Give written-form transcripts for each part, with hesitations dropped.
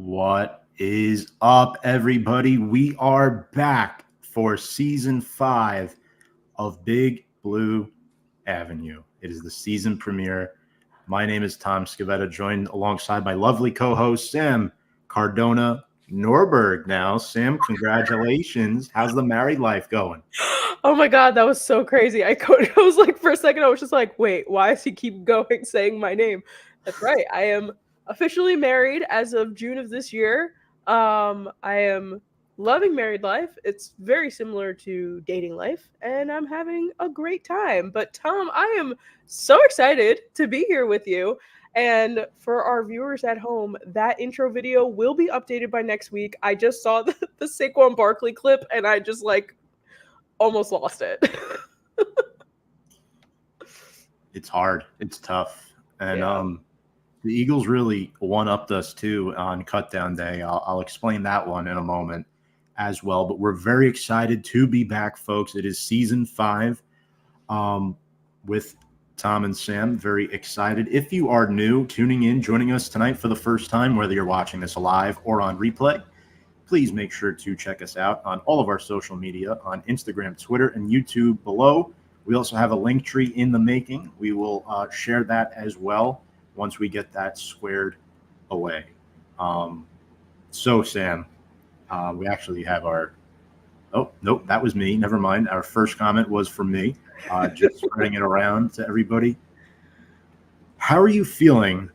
What is up, everybody? We are back for season 5 of Big Blue Avenue. It is the season premiere. My name is Tom Scavetta, joined alongside my lovely co-host, Sam Cardona Norberg. Now, Sam, congratulations. How's the married life going? Oh my God, that was so crazy. I was like, for a second, I was just like, wait, why does he keep going saying my name? That's right. I am officially married as of June of this year. I am loving married life. It's very similar to dating life, and I'm having a great time. But Tom, I am so excited to be here with you. And for our viewers at home, that intro video will be updated by next week. I just saw the Saquon Barkley clip, and I just like almost lost it. It's hard. It's tough. And Yeah. the Eagles really one-upped us too on cutdown day. I'll explain that one in a moment as well. But we're very excited to be back, folks. It is season 5 with Tom and Sam. Very excited. If you are new, tuning in, joining us tonight for the first time, whether you're watching this live or on replay, please make sure to check us out on all of our social media on Instagram, Twitter, and YouTube below. We also have a link tree in the making. We will share that as well once we get that squared away. So, Sam, we actually have our – oh, nope, that was me. Never mind. Our first comment was from me, just spreading it around to everybody. How are you feeling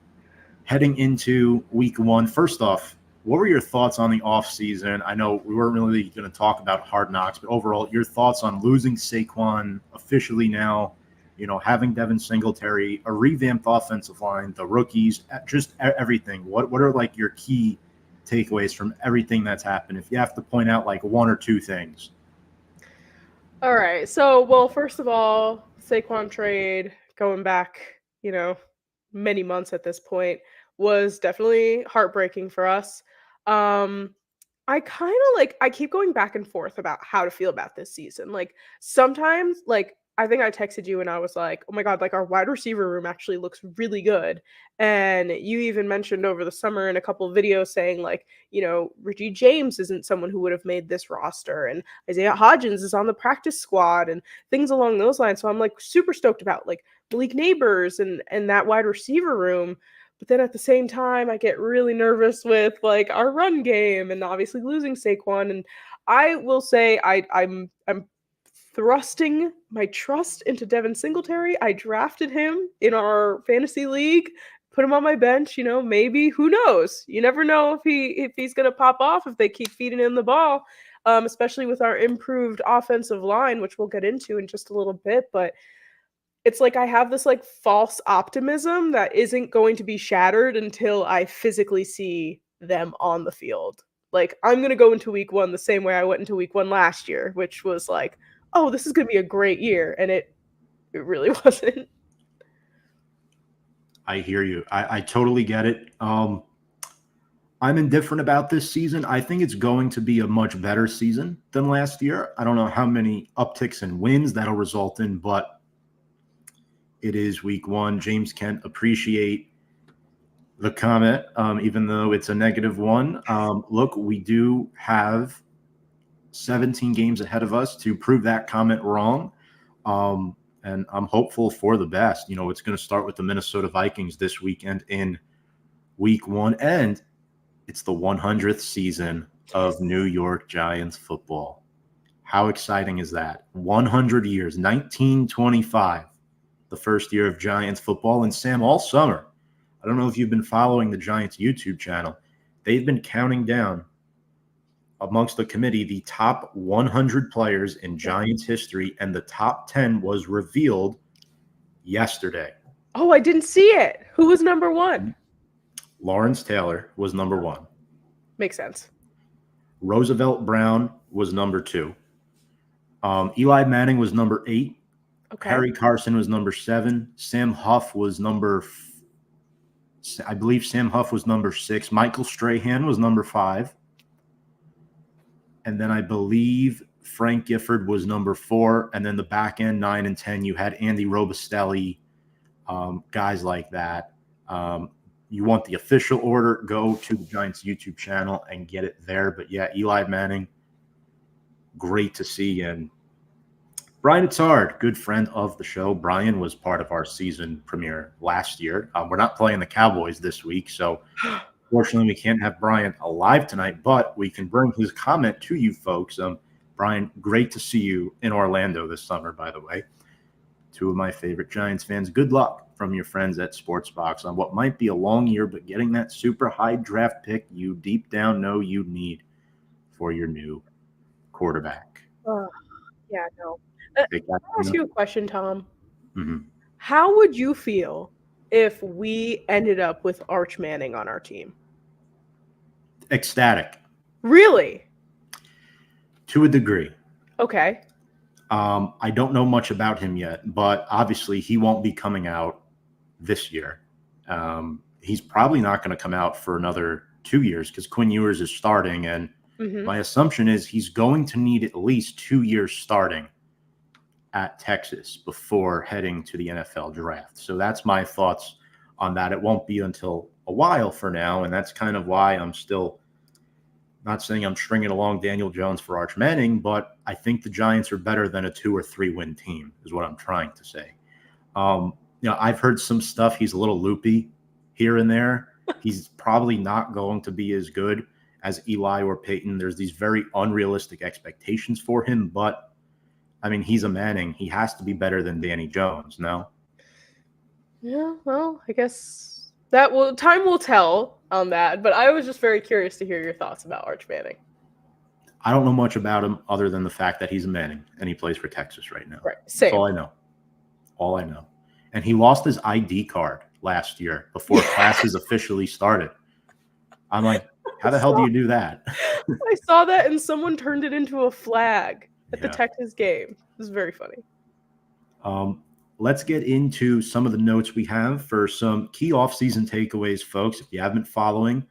heading into week 1? First off, what were your thoughts on the offseason? I know we weren't really going to talk about Hard Knocks, but overall, your thoughts on losing Saquon officially now, having Devin Singletary, a revamped offensive line, the rookies, just everything. What are like your key takeaways from everything that's happened? If you have to point out like one or two things. All right. So, well, first of all, Saquon trade going back, many months at this point was definitely heartbreaking for us. I kind of I keep going back and forth about how to feel about this season. Like sometimes, I think I texted you and I was like, oh my God, like our wide receiver room actually looks really good. And you even mentioned over the summer in a couple of videos saying Richie James isn't someone who would have made this roster, and Isaiah Hodgins is on the practice squad and things along those lines. So I'm like super stoked about like Malik Nabers and that wide receiver room. But then at the same time, I get really nervous with like our run game and obviously losing Saquon. And I will say I'm thrusting my trust into Devin Singletary. I drafted him in our fantasy league, put him on my bench. Maybe, who knows? You never know if he's gonna pop off if they keep feeding him the ball. Especially with our improved offensive line, which we'll get into in just a little bit. But it's like I have this like false optimism that isn't going to be shattered until I physically see them on the field. Like I'm going to go into week 1 the same way I went into week 1 last year, which was like, oh, this is going to be a great year. And it really wasn't. I hear you. I totally get it. I'm indifferent about this season. I think it's going to be a much better season than last year. I don't know how many upticks and wins that'll result in, but it is week 1. James Kent, appreciate the comment, even though it's a negative one. Look, we do have 17 games ahead of us to prove that comment wrong. And I'm hopeful for the best. It's going to start with the Minnesota Vikings this weekend in week 1. And it's the 100th season of New York Giants football. How exciting is that? 100 years, 1925. The first year of Giants football. And Sam, all summer, I don't know if you've been following the Giants YouTube channel, they've been counting down amongst the committee the top 100 players in Giants history, and the top 10 was revealed yesterday. Oh, I didn't see it. Who was number 1? Lawrence Taylor was number 1. Makes sense. Roosevelt Brown was number 2. Eli Manning was number 8. Okay. Harry Carson was number 7. Sam Huff was I believe Sam Huff was number 6. Michael Strahan was number 5. And then I believe Frank Gifford was number 4. And then the back end, 9 and 10, you had Andy Robustelli, guys like that. you want the official order, go to the Giants YouTube channel and get it there. But yeah, Eli Manning, great to see. And Brian Itzard, good friend of the show. Brian was part of our season premiere last year. We're not playing the Cowboys this week, so fortunately we can't have Brian alive tonight, but we can bring his comment to you folks. Brian, great to see you in Orlando this summer, by the way. Two of my favorite Giants fans. Good luck from your friends at Sportsbox on what might be a long year, but getting that super high draft pick you deep down know you need for your new quarterback. Yeah, no. I'll ask you a question, Tom. Mm-hmm. How would you feel if we ended up with Arch Manning on our team? Ecstatic. Really? To a degree. Okay. I don't know much about him yet, but obviously he won't be coming out this year. He's probably not going to come out for another 2 years because Quinn Ewers is starting, and my assumption is he's going to need at least 2 years starting at Texas before heading to the NFL draft. So that's my thoughts on that. It won't be until a while for now, and that's kind of why I'm still not saying I'm stringing along Daniel Jones for Arch Manning, but I think the Giants are better than a 2 or 3 win team is what I'm trying to say. I've heard some stuff. He's a little loopy here and there. He's probably not going to be as good as Eli or Peyton. There's these very unrealistic expectations for him, but I mean, he's a Manning. He has to be better than Danny Jones, no? Yeah, well, I guess time will tell on that, but I was just very curious to hear your thoughts about Arch Manning. I don't know much about him other than the fact that he's a Manning and he plays for Texas right now. Right. Same. That's all I know. And he lost his ID card last year before classes officially started. I'm like, how the hell do you do that? I saw that and someone turned it into a flag at the Texas game. It was very funny. Let's get into some of the notes we have for some key offseason takeaways, folks. If you haven't been following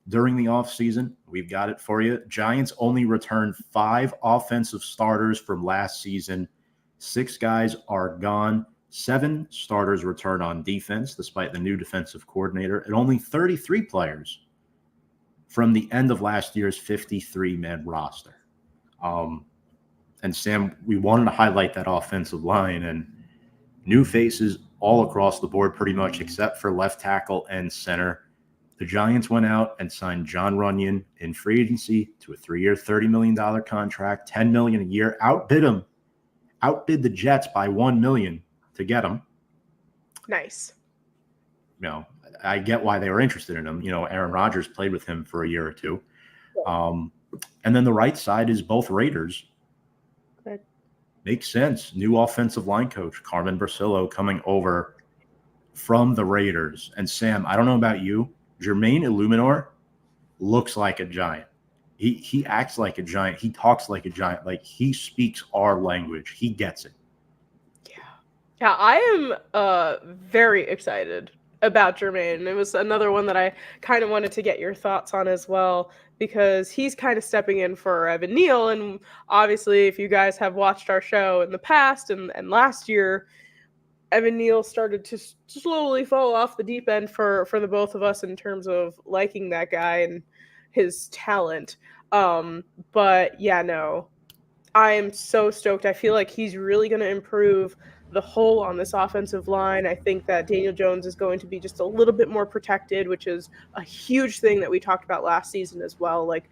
during the offseason, we've got it for you. Giants only returned 5 offensive starters from last season. 6 guys are gone. 7 starters return on defense, despite the new defensive coordinator, and only 33 players from the end of last year's 53-man roster. And Sam, we wanted to highlight that offensive line, and new faces all across the board pretty much, except for left tackle and center. The Giants went out and signed John Runyon in free agency to a 3-year, $30 million contract, $10 million a year. Outbid the Jets by $1 million to get him. Nice. I get why they were interested in him. Aaron Rodgers played with him for a year or two. And then the right side is both Raiders. Right. Makes sense. New offensive line coach, Carmen Brasillo, coming over from the Raiders. And Sam, I don't know about you, Jermaine Illuminor looks like a Giant. He acts like a Giant. He talks like a Giant. Like, he speaks our language. He gets it. Yeah, I am very excited about Jermaine. It was another one that I kind of wanted to get your thoughts on as well, because he's kind of stepping in for Evan Neal. And obviously, if you guys have watched our show in the past and last year, Evan Neal started to slowly fall off the deep end for the both of us in terms of liking that guy and his talent. But yeah, no, I am so stoked. I feel like he's really going to improve the whole on this offensive line. I think that Daniel Jones is going to be just a little bit more protected, which is a huge thing that we talked about last season as well. Like,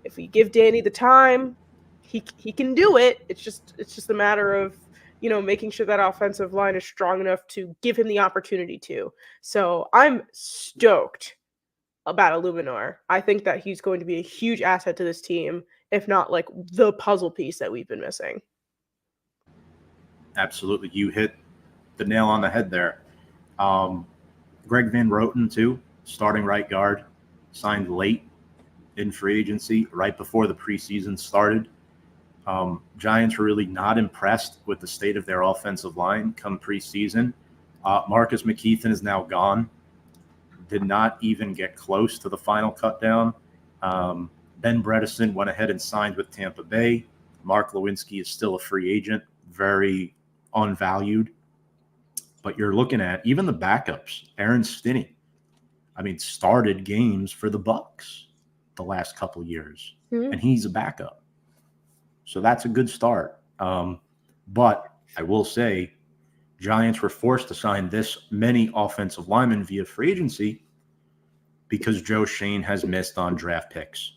if we give Danny the time, he can do it. It's just a matter of, making sure that offensive line is strong enough to give him the opportunity to. So I'm stoked about Illuminor. I think that he's going to be a huge asset to this team, if not like the puzzle piece that we've been missing. Absolutely. You hit the nail on the head there. Greg Van Roten, too, starting right guard, signed late in free agency, right before the preseason started. Giants were really not impressed with the state of their offensive line come preseason. Marcus McKeithen is now gone. Did not even get close to the final cut down. Ben Bredesen went ahead and signed with Tampa Bay. Mark Lewinsky is still a free agent, very unvalued. But you're looking at even the backups. Aaron Stinney I mean, started games for the Bucks the last couple years, and he's a backup. So that's a good start. But I will say, Giants were forced to sign this many offensive linemen via free agency because Joe Shane has missed on draft picks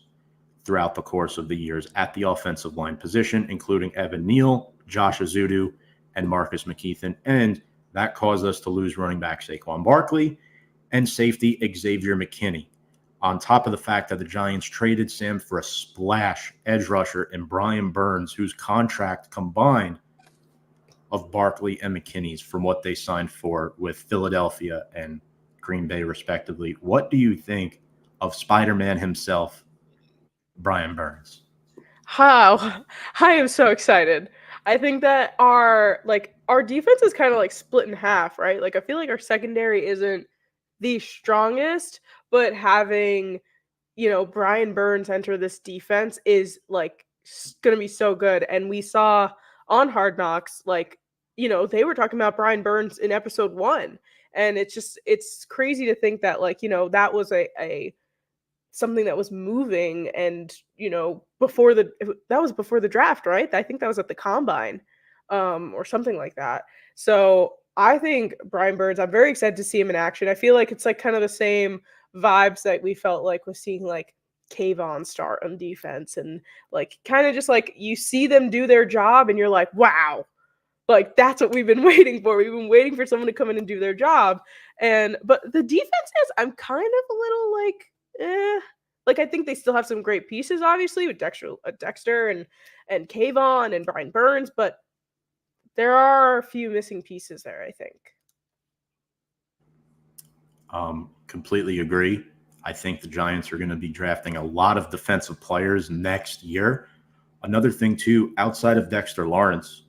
throughout the course of the years at the offensive line position, including Evan Neal, Josh Azudu, and Marcus McKeithen. And that caused us to lose running back Saquon Barkley and safety Xavier McKinney, on top of the fact that the Giants traded Sam for a splash edge rusher in Brian Burns, whose contract combined of Barkley and McKinney's from what they signed for with Philadelphia and Green Bay, respectively. What do you think of Spider-Man himself, Brian Burns? How I am so excited. I think that our defense is kind of like split in half, right? Like I feel like our secondary isn't the strongest, but having, Brian Burns enter this defense is like going to be so good. And we saw on Hard Knocks, like, they were talking about Brian Burns in episode 1. And it's crazy to think that, like, that was a something that was moving, and that was before the draft, right? I think that was at the combine, or something like that. So I think Brian Burns, I'm very excited to see him in action. I feel like it's like kind of the same vibes that we felt like with seeing like Kayvon start on defense, and like kind of just like you see them do their job and you're like, wow, like that's what we've been waiting for. We've been waiting for someone to come in and do their job. But the defenses, I'm kind of a little like, like I think they still have some great pieces, obviously, with Dexter and Kayvon and Brian Burns, but there are a few missing pieces there, I think. Completely agree. I think the Giants are going to be drafting a lot of defensive players next year. Another thing, too, outside of Dexter Lawrence,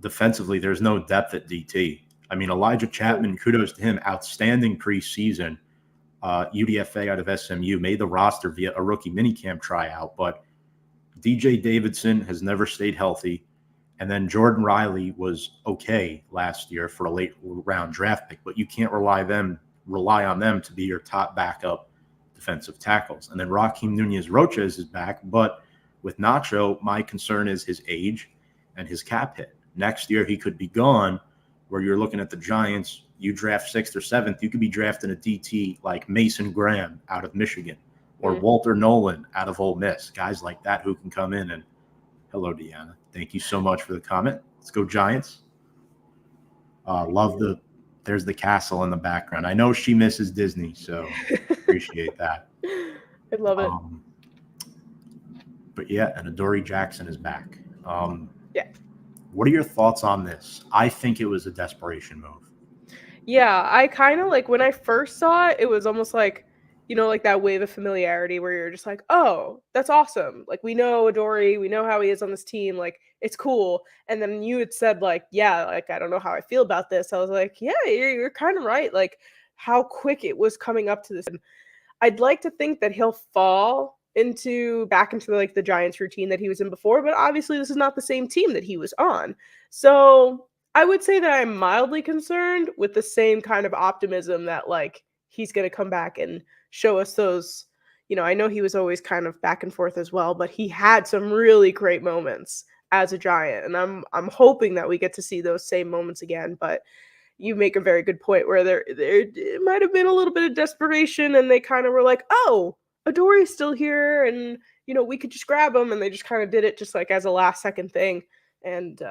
defensively, there's no depth at DT. I mean, Elijah Chapman, kudos to him, outstanding preseason. UDFA out of SMU, made the roster via a rookie minicamp tryout, but DJ Davidson has never stayed healthy. And then Jordan Riley was okay last year for a late round draft pick, but you can't rely on them to be your top backup defensive tackles. And then Raheem Nunez-Roches is back, but with Nacho, my concern is his age and his cap hit. Next year, he could be gone, where you're looking at the Giants, you draft 6th or 7th, you could be drafting a DT like Mason Graham out of Michigan or Walter Nolan out of Ole Miss, guys like that who can come in and hello, Deanna. Thank you so much for the comment. Let's go Giants. There's the castle in the background. I know she misses Disney, so appreciate that. I love it. But yeah, and Adoree Jackson is back. Yeah. What are your thoughts on this? I think it was a desperation move. Yeah, I kind of like when I first saw it, it was almost like, like that wave of familiarity where you're just like, oh, that's awesome. Like we know Adoree, we know how he is on this team. Like it's cool. And then you had said like, yeah, like I don't know how I feel about this. I was like, yeah, you're kind of right. Like how quick it was coming up to this. And I'd like to think that he'll fall back into like the Giants routine that he was in before, but obviously this is not the same team that he was on. So I would say that I'm mildly concerned with the same kind of optimism that like he's going to come back and show us those, I know he was always kind of back and forth as well, but he had some really great moments as a Giant, and I'm hoping that we get to see those same moments again. But you make a very good point where there it might have been a little bit of desperation, and they kind of were like, oh, Adoree's still here, and we could just grab him, and they just kind of did it just like as a last second thing. And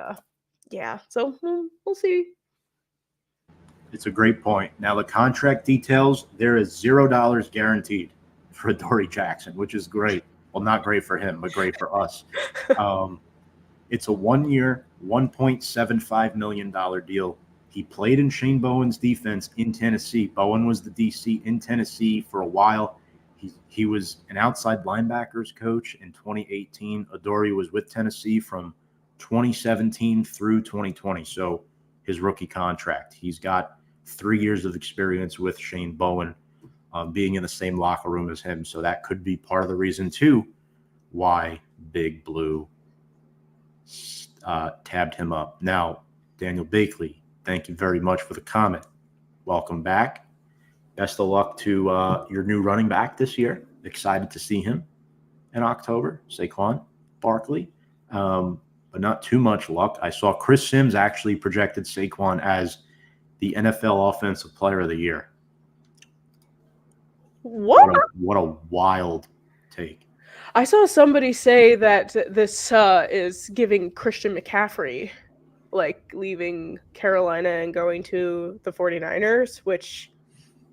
yeah, so we'll see. It's a great point. Now, the contract details, there is $0 guaranteed for Adoree Jackson, which is great. Well, not great for him, but great for us. It's a 1-year, $1.75 million deal. He played in Shane Bowen's defense in Tennessee. Bowen was the DC in Tennessee for a while. He was an outside linebackers coach in 2018. Adoree was with Tennessee from 2017 through 2020. So his rookie contract. He's got 3 years of experience with Shane Bowen, being in the same locker room as him. So that could be part of the reason, too, why Big Blue tabbed him up. Now, Daniel Bakley, thank you very much for the comment. Welcome back. best of luck to your new running back this year. Excited to see him in October, Saquon Barkley. But not too much luck. I saw Chris Sims actually projected Saquon as the NFL Offensive Player of the Year. What? What a wild take. I saw somebody say that this is giving Christian McCaffrey, like, leaving Carolina and going to the 49ers, which,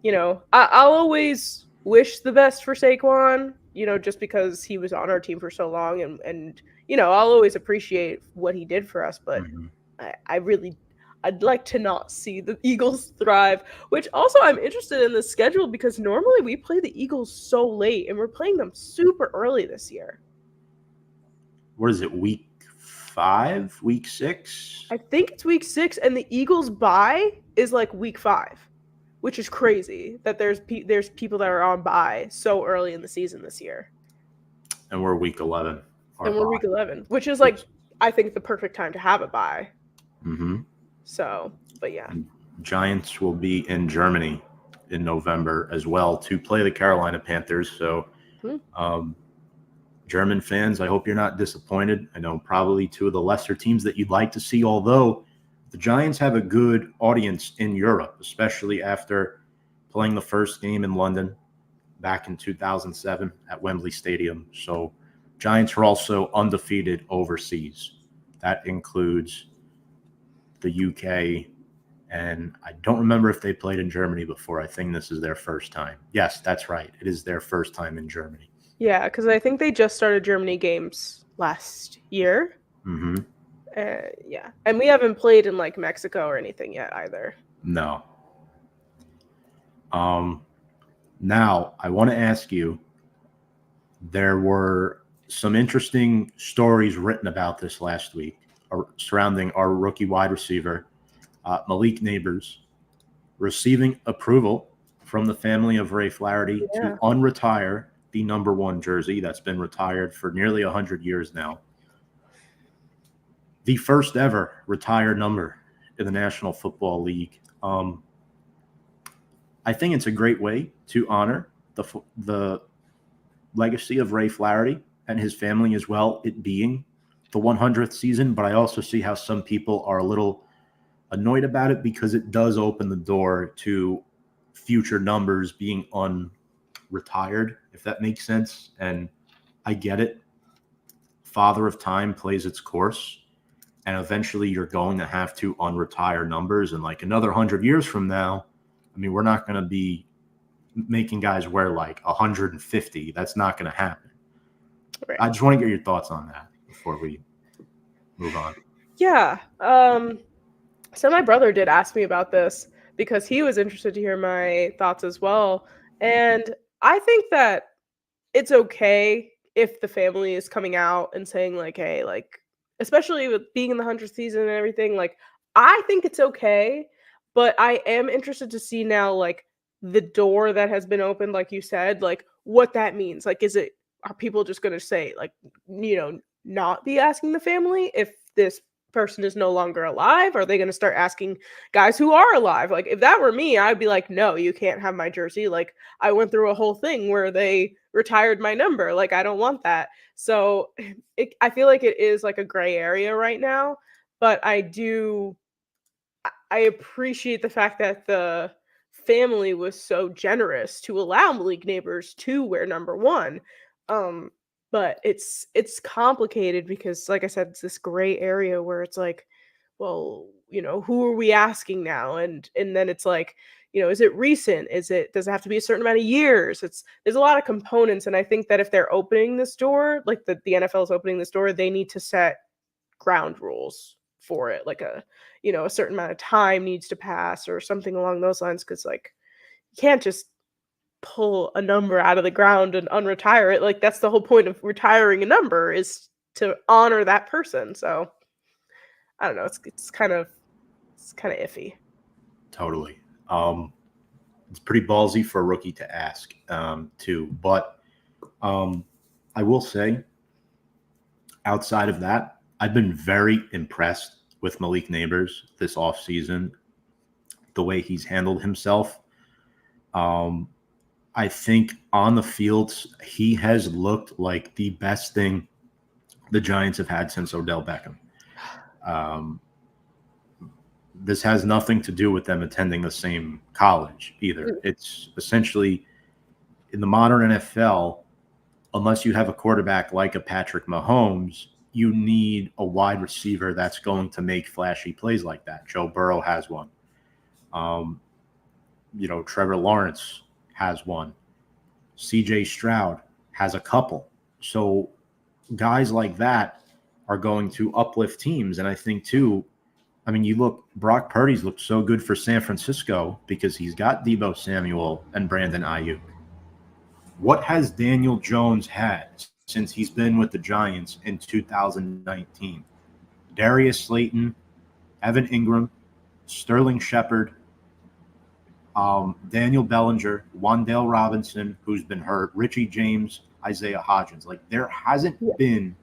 I'll always wish the best for Saquon, just because he was on our team for so long, and I'll always appreciate what he did for us, but I'd like to not see the Eagles thrive, which also I'm interested in the schedule because normally we play the Eagles so late and we're playing them super early this year. What is it, week 5, week 6? I think it's week 6, and the Eagles bye is like week 5, which is crazy that there's people that are on bye so early in the season this year. And we're week 11. And we're week 11, which is like, I think, the perfect time to have a bye. Mm-hmm. So, but yeah. Giants will be in Germany in November as well to play the Carolina Panthers. So, German fans, I hope you're not disappointed. I know probably two of the lesser teams that you'd like to see, although the Giants have a good audience in Europe, especially after playing the first game in London back in 2007 at Wembley Stadium. So, Giants are also undefeated overseas. That includes the UK, and I don't remember if they played in Germany before. I think this is their first time. Yes, that's right. It is their first time in Germany. Yeah, because I think they just started Germany games last year. Mm-hmm. Yeah, and we haven't played in like Mexico or anything yet either. No. Now, I want to ask you, there were some interesting stories written about this last week surrounding our rookie wide receiver, Malik Nabers, receiving approval from the family of Ray Flaherty to unretire the number 1 jersey that's been retired for nearly 100 years now. The first ever retired number in the National Football League. I think it's a great way to honor the legacy of Ray Flaherty and his family as well, it being the 100th season, but I also see how some people are a little annoyed about it because it does open the door to future numbers being unretired, if that makes sense. And I get it. Father of Time plays its course, and eventually you're going to have to unretire numbers. And like another 100 years from now, I mean, we're not going to be making guys wear like 150. That's not going to happen. Right. I just want to get your thoughts on that before we move on. Yeah. So my brother did ask me about this because he was interested to hear my thoughts as well. And I think that it's okay if the family is coming out and saying like, hey, like, especially with being in the 100th season and everything, like, I think it's okay. But I am interested to see now, like, the door that has been opened, like you said, like, what that means. Like, are people just going to say, like, not be asking the family if this person is no longer alive? Are they going to start asking guys who are alive? Like, if that were me, I'd be like, no, you can't have my jersey. Like, I went through a whole thing where they retired my number. Like, I don't want that. So I feel like it is like a gray area right now, but I appreciate the fact that the family was so generous to allow Malik Nabers to wear number 1. But it's complicated because, like I said, it's this gray area where it's like, well, who are we asking now? And then it's like, is it recent? Does it have to be a certain amount of years? There's a lot of components. And I think that if they're opening this door, like the NFL is opening this door, they need to set ground rules for it. Like a certain amount of time needs to pass or something along those lines. Cause like, you can't just pull a number out of the ground and unretire it. Like, that's the whole point of retiring a number, is to honor that person. So I don't know. It's kind of iffy. Totally. It's pretty ballsy for a rookie to ask, too. But I will say, outside of that, I've been very impressed with Malik Nabers this offseason, the way he's handled himself. I think on the field, he has looked like the best thing the Giants have had since Odell Beckham. This has nothing to do with them attending the same college either. It's essentially in the modern NFL, unless you have a quarterback like a Patrick Mahomes, you need a wide receiver that's going to make flashy plays like that. Joe Burrow has one. Trevor Lawrence has one. CJ Stroud has a couple. So guys like that are going to uplift teams. And I think, too, you look, Brock Purdy's looked so good for San Francisco because he's got Deebo Samuel and Brandon Ayuk. What has Daniel Jones had since he's been with the Giants in 2019? Darius Slayton, Evan Ingram, Sterling Shepard, Daniel Bellinger, Wan'Dale Robinson, who's been hurt, Richie James, Isaiah Hodgins. Like, there hasn't been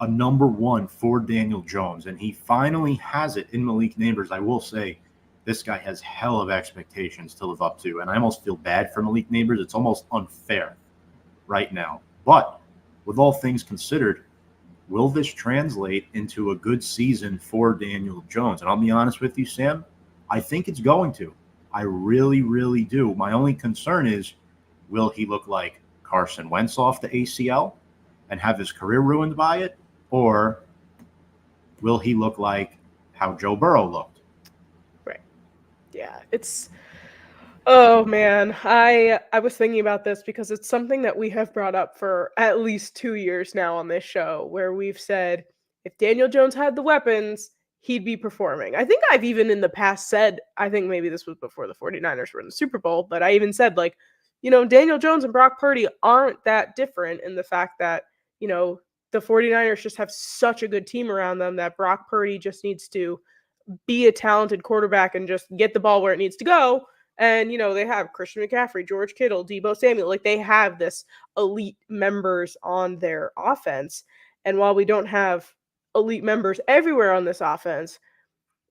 a number one for Daniel Jones, and he finally has it in Malik Nabers. I will say this guy has hell of expectations to live up to, and I almost feel bad for Malik Nabers. It's almost unfair right now. But with all things considered, will this translate into a good season for Daniel Jones? And I'll be honest with you, Sam, I think it's going to. I really, really do. My only concern is, will he look like Carson Wentz off the ACL and have his career ruined by it? Or will he look like how Joe Burrow looked? Right. Yeah, it's – oh, man. I was thinking about this because it's something that we have brought up for at least 2 years now on this show, where we've said if Daniel Jones had the weapons, he'd be performing. I think I've even in the past said, I think maybe this was before the 49ers were in the Super Bowl, but I even said, like, Daniel Jones and Brock Purdy aren't that different in the fact that, the 49ers just have such a good team around them that Brock Purdy just needs to be a talented quarterback and just get the ball where it needs to go. And, they have Christian McCaffrey, George Kittle, Deebo Samuel. Like, they have this elite members on their offense. And while we don't have elite members everywhere on this offense,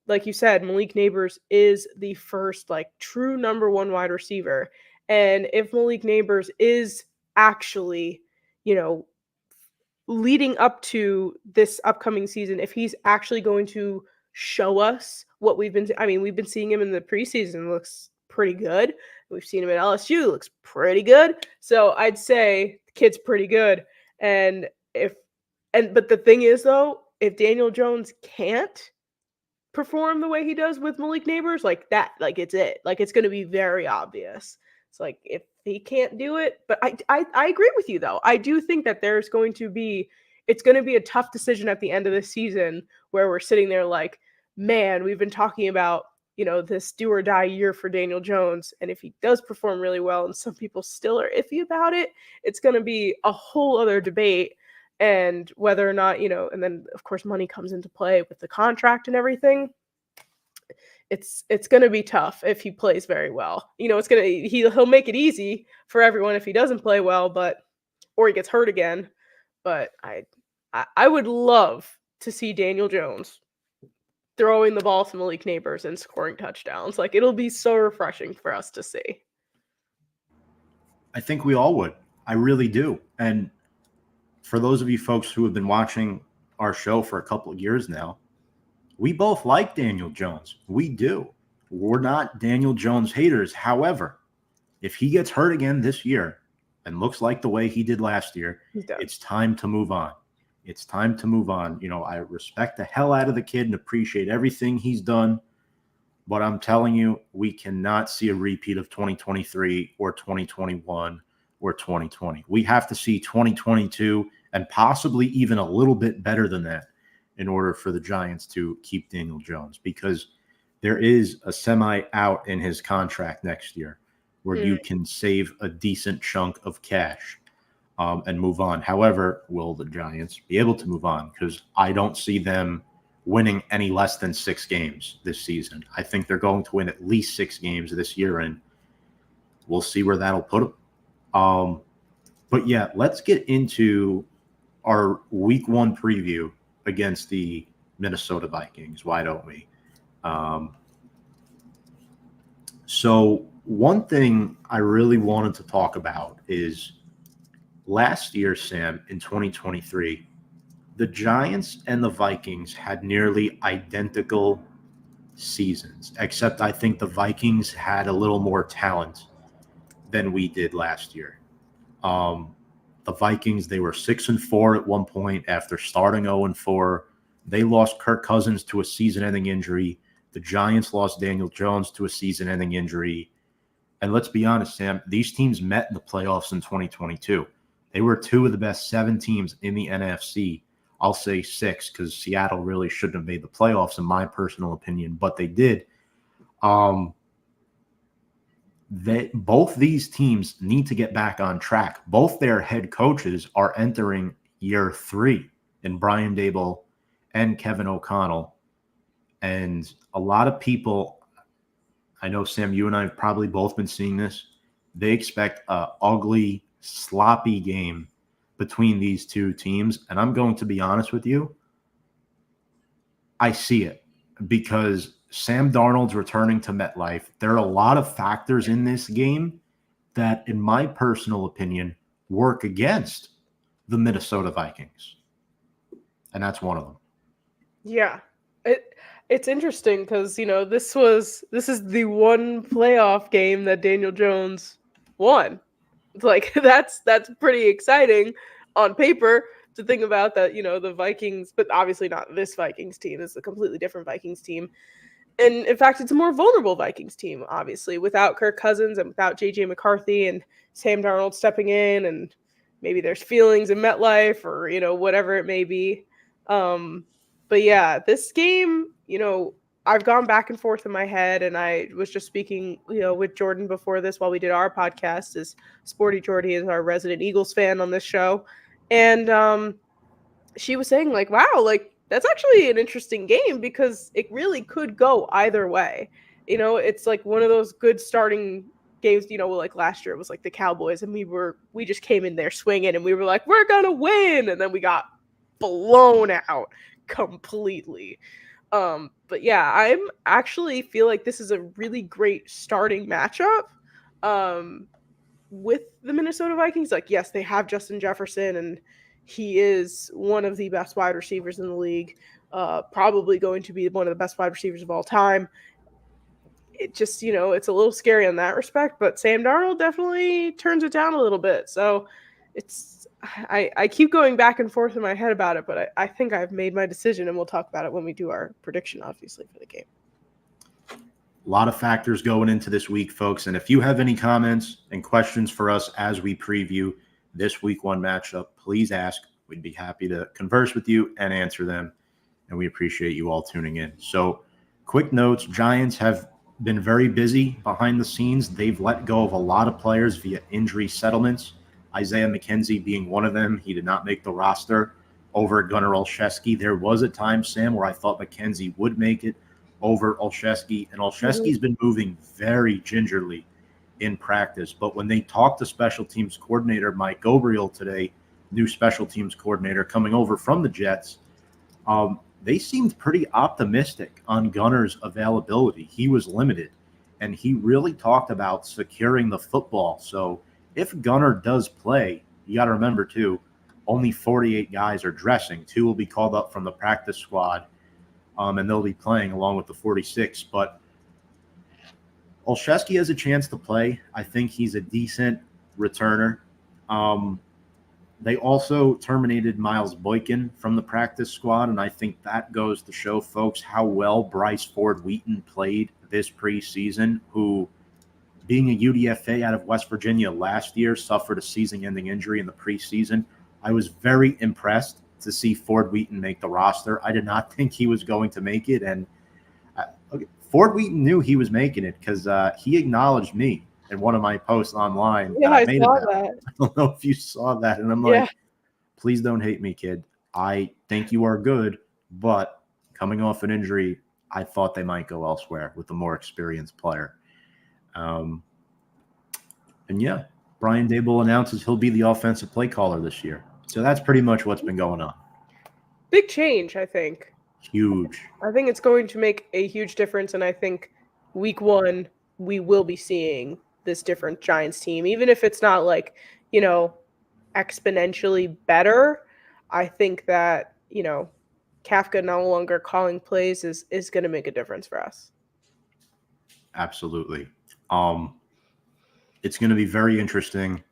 like you said, Malik Nabers is the first, true number one wide receiver. And if Malik Nabers is actually, leading up to this upcoming season, if he's actually going to show us what we've been seeing him in the preseason, looks pretty good. We've seen him at LSU, looks pretty good. So I'd say the kid's pretty good. But the thing is, though, if Daniel Jones can't perform the way he does with Malik Nabers, it's it. It's going to be very obvious. It's if he can't do it, but I agree with you, though. I do think that it's going to be a tough decision at the end of the season where we're sitting there like, man, we've been talking about, this do or die year for Daniel Jones. And if he does perform really well and some people still are iffy about it, it's going to be a whole other debate. And whether or not, and then of course money comes into play with the contract and everything. It's going to be tough if he plays very well. He'll make it easy for everyone if he doesn't play well, or he gets hurt again. But I would love to see Daniel Jones throwing the ball to Malik Nabers and scoring touchdowns. It'll be so refreshing for us to see. I think we all would. I really do. And for those of you folks who have been watching our show for a couple of years now, we both like Daniel Jones. We do. We're not Daniel Jones haters. However, if he gets hurt again this year and looks like the way he did last year, it's time to move on. It's time to move on. I respect the hell out of the kid and appreciate everything he's done. But I'm telling you, we cannot see a repeat of 2023 or 2021 or 2020. We have to see 2022 and possibly even a little bit better than that in order for the Giants to keep Daniel Jones, because there is a semi-out in his contract next year where you can save a decent chunk of cash and move on. However, will the Giants be able to move on? Because I don't see them winning any less than 6 games this season. I think they're going to win at least 6 games this year, and we'll see where that'll put them. But yeah, let's get into our week 1 preview against the Minnesota Vikings. Why don't we? So One thing I really wanted to talk about is last year, Sam, in 2023, the Giants and the Vikings had nearly identical seasons, except I think the Vikings had a little more talent than we did last year. Um, the Vikings, they were 6-4 at one point after starting 0-4. They lost Kirk Cousins to a season-ending injury. The Giants lost Daniel Jones to a season-ending injury. And let's be honest, Sam, these teams met in the playoffs in 2022. They were two of the best 7 teams in the NFC. I'll say 6 because Seattle really shouldn't have made the playoffs, in my personal opinion, but they did. Both these teams need to get back on track. Both their head coaches are entering year 3 in Brian Daboll and Kevin O'Connell. And a lot of people, I know, Sam, you and I have probably both been seeing this. They expect an ugly, sloppy game between these two teams. And I'm going to be honest with you, I see it because Sam Darnold's returning to MetLife. There are a lot of factors in this game that, in my personal opinion, work against the Minnesota Vikings. And that's one of them. Yeah. It's interesting because, this is the one playoff game that Daniel Jones won. It's like that's pretty exciting on paper to think about that, the Vikings, but obviously not this Vikings team. It's a completely different Vikings team. And in fact, it's a more vulnerable Vikings team, obviously, without Kirk Cousins and without J.J. McCarthy and Sam Darnold stepping in, and maybe there's feelings in MetLife or, whatever it may be. But yeah, this game, I've gone back and forth in my head, and I was just speaking, with Jordan before this while we did our podcast. Is Sporty Jordy is our resident Eagles fan on this show, and she was saying like, wow, like that's actually an interesting game because it really could go either way. It's like one of those good starting games. Like last year it was like the Cowboys, and we just came in there swinging, and we were like, we're gonna win, and then we got blown out completely. But yeah, I'm actually feel like this is a really great starting matchup with the Minnesota Vikings. Like, yes, they have Justin Jefferson, and he is one of the best wide receivers in the league, probably going to be one of the best wide receivers of all time. It just, it's a little scary in that respect, but Sam Darnold definitely turns it down a little bit. So I keep going back and forth in my head about it, but I think I've made my decision, and we'll talk about it when we do our prediction, obviously, for the game. A lot of factors going into this week, folks. And if you have any comments and questions for us as we preview this week 1 matchup, please ask. We'd be happy to converse with you and answer them. And we appreciate you all tuning in. So quick notes, Giants have been very busy behind the scenes. They've let go of a lot of players via injury settlements. Isaiah McKenzie being one of them. He did not make the roster over Gunnar Olszewski. There was a time, Sam, where I thought McKenzie would make it over Olszewski, and Olszewski's been moving very gingerly in practice. But when they talked to special teams coordinator Mike Gabriel today, new special teams coordinator coming over from the Jets, they seemed pretty optimistic on Gunnar's availability. He was limited, and he really talked about securing the football. So if Gunnar does play, you got to remember, too, only 48 guys are dressing. 2 will be called up from the practice squad, and they'll be playing along with the 46. But Olszewski has a chance to play. I think he's a decent returner. They also terminated Miles Boykin from the practice squad, and I think that goes to show folks how well Bryce Ford-Wheaton played this preseason, who, being a UDFA out of West Virginia last year, suffered a season-ending injury in the preseason. I was very impressed to see Ford-Wheaton make the roster. I did not think he was going to make it, and Ford-Wheaton knew he was making it because he acknowledged me in one of my posts online. Yeah, that I made saw about. that. I don't know if you saw that, and I'm like, please don't hate me, kid. I think you are good, but coming off an injury, I thought they might go elsewhere with a more experienced player. And yeah, Brian Daboll announces he'll be the offensive play caller this year. So that's pretty much what's been going on. Big change, I think. Huge. I think it's going to make a huge difference, and I think week 1 we will be seeing this different Giants team, even if it's not like, exponentially better. I think that, Kafka no longer calling plays is going to make a difference for us. Absolutely. It's going to be very interesting.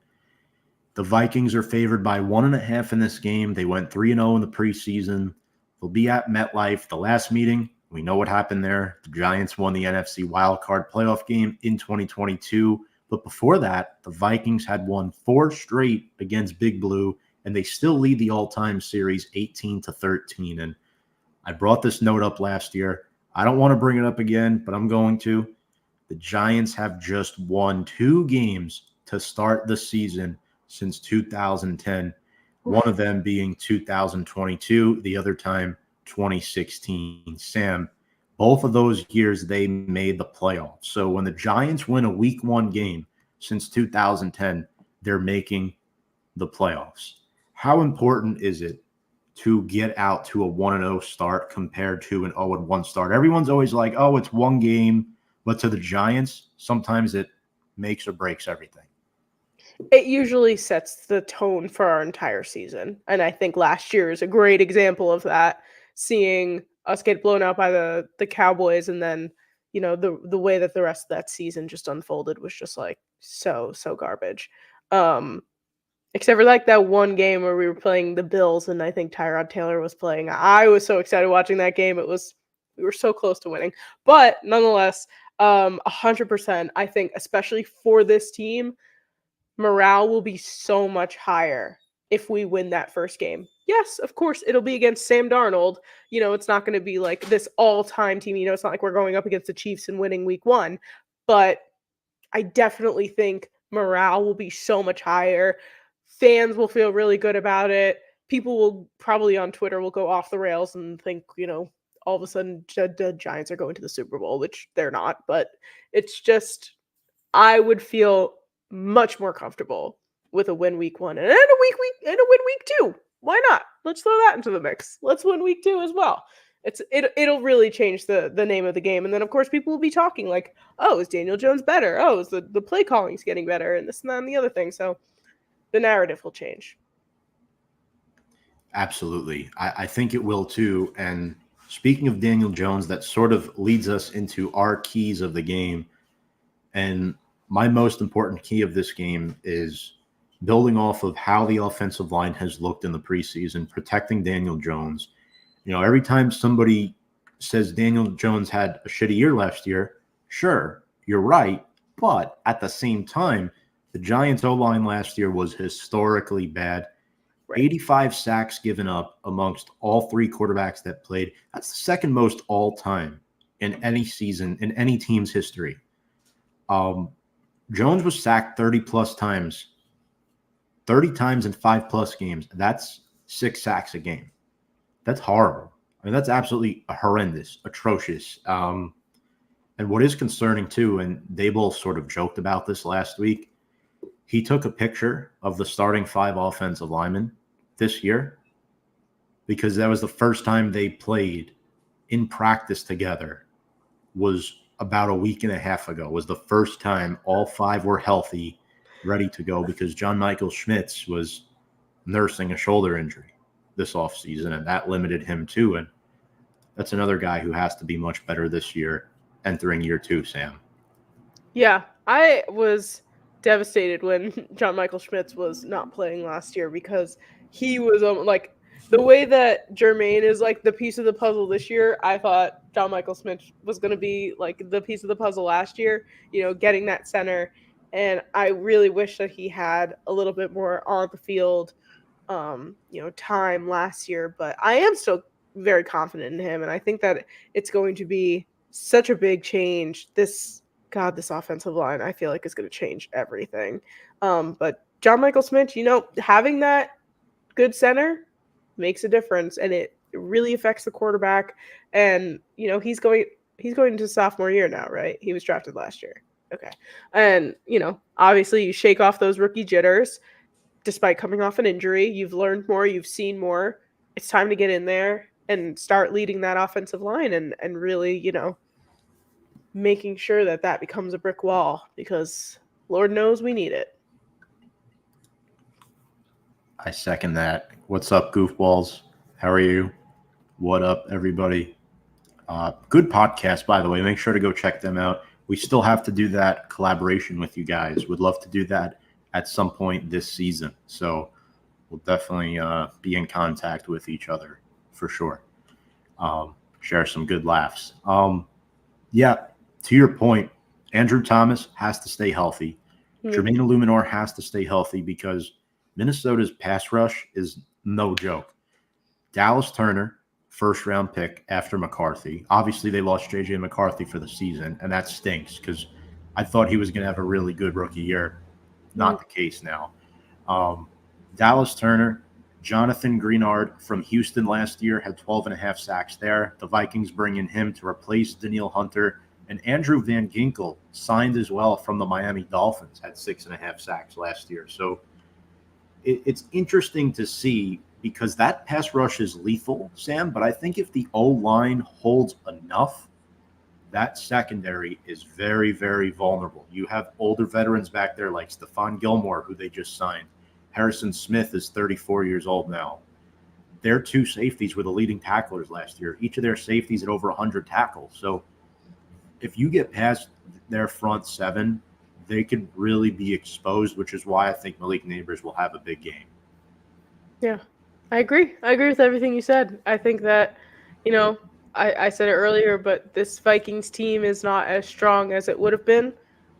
The Vikings are favored by 1.5 in this game. They went 3-0 in the preseason. They'll be at MetLife. The last meeting, we know what happened there. The Giants won the NFC wildcard playoff game in 2022. But before that, the Vikings had won 4 straight against Big Blue, and they still lead the all-time series 18-13. And I brought this note up last year. I don't want to bring it up again, but I'm going to. The Giants have just won 2 games to start the season since 2010, one of them being 2022, the other time 2016. Sam, both of those years they made the playoffs. So when the Giants win a week 1 game since 2010, they're making the playoffs. How important is it to get out to a 1-0 start compared to an 0-1 start? Everyone's always like, oh, it's 1 game. But to the Giants, sometimes it makes or breaks everything. It usually sets the tone for our entire season. And I think last year is a great example of that, seeing us get blown out by the Cowboys, and then, the way that the rest of that season just unfolded was just like so garbage. Except for like that one game where we were playing the Bills and I think Tyrod Taylor was playing. I was so excited watching that game. We were so close to winning. But nonetheless, 100%, I think, especially for this team, morale will be so much higher if we win that first game. Yes, of course, it'll be against Sam Darnold. It's not going to be like this all-time team. It's not like we're going up against the Chiefs and winning week 1. But I definitely think morale will be so much higher. Fans will feel really good about it. People will probably on Twitter will go off the rails and think, all of a sudden the Giants are going to the Super Bowl, which they're not. But it's just, I would feel much more comfortable with a win week 1 and a win week 2. Why not? Let's throw that into the mix. Let's win week 2 as well. It'll really change the name of the game. And then of course people will be talking like, oh, is Daniel Jones better? Oh, is the play calling's getting better, and this and that and the other thing. So the narrative will change. Absolutely. I think it will too. And speaking of Daniel Jones, that sort of leads us into our keys of the game. And my most important key of this game is building off of how the offensive line has looked in the preseason, protecting Daniel Jones. Every time somebody says Daniel Jones had a shitty year last year, sure, you're right. But at the same time, the Giants' O-line last year was historically bad. Right. 85 sacks given up amongst all 3 quarterbacks that played. That's the second most all-time in any season, in any team's history. Jones was sacked 30-plus times, 30 times in 5-plus games. That's 6 sacks a game. That's horrible. I mean, that's absolutely horrendous, atrocious. And what is concerning, too, and they both sort of joked about this last week, he took a picture of the starting 5 offensive linemen this year because that was the first time they played in practice together, was about a week and a half ago, was the first time all 5 were healthy, ready to go, because John Michael Schmitz was nursing a shoulder injury this offseason, and that limited him too. And that's another guy who has to be much better this year, entering year 2, Sam. Yeah, I was devastated when John Michael Schmitz was not playing last year, because he was like the way that Jermaine is like the piece of the puzzle this year. I thought John Michael Schmitz was going to be like the piece of the puzzle last year, getting that center. And I really wish that he had a little bit more on the field, time last year. But I am still very confident in him, and I think that it's going to be such a big change. This offensive line, I feel like, is going to change everything. But John Michael Schmitz, having that good center makes a difference, and it really affects the quarterback. And he's going to sophomore year now, right? He was drafted last year. Okay. And obviously you shake off those rookie jitters. Despite coming off an injury, you've learned more, you've seen more. It's time to get in there and start leading that offensive line and really making sure that that becomes a brick wall, because Lord knows we need it. I second that. What's up, goofballs? How are you? What up, everybody? Good podcast, by the way. Make sure to go check them out. We still have to do that collaboration with you guys. Would love to do that at some point this season. So we'll definitely be in contact with each other for sure. Share some good laughs. Yeah, to your point, Andrew Thomas has to stay healthy. Jermaine Illuminor has to stay healthy because Minnesota's pass rush is no joke. Dallas Turner, first-round pick after McCarthy. Obviously, they lost J.J. McCarthy for the season, and that stinks because I thought he was going to have a really good rookie year. Not the case now. Dallas Turner, Jonathan Greenard from Houston last year had 12.5 sacks there. The Vikings bring in him to replace Danielle Hunter. And Andrew Van Ginkel signed as well from the Miami Dolphins, had 6.5 sacks last year. So it's interesting to see because that pass rush is lethal, Sam. But I think if the O-line holds enough, that secondary is very, very vulnerable. You have older veterans back there like Stephon Gilmore, who they just signed. Harrison Smith is 34 years old now. Their two safeties were the leading tacklers last year. Each of their safeties had over 100 tackles. So if you get past their front seven, they could really be exposed, which is why I think Malik Nabers will have a big game. Yeah, I agree. I agree with everything you said. I think that, I said it earlier, but this Vikings team is not as strong as it would have been.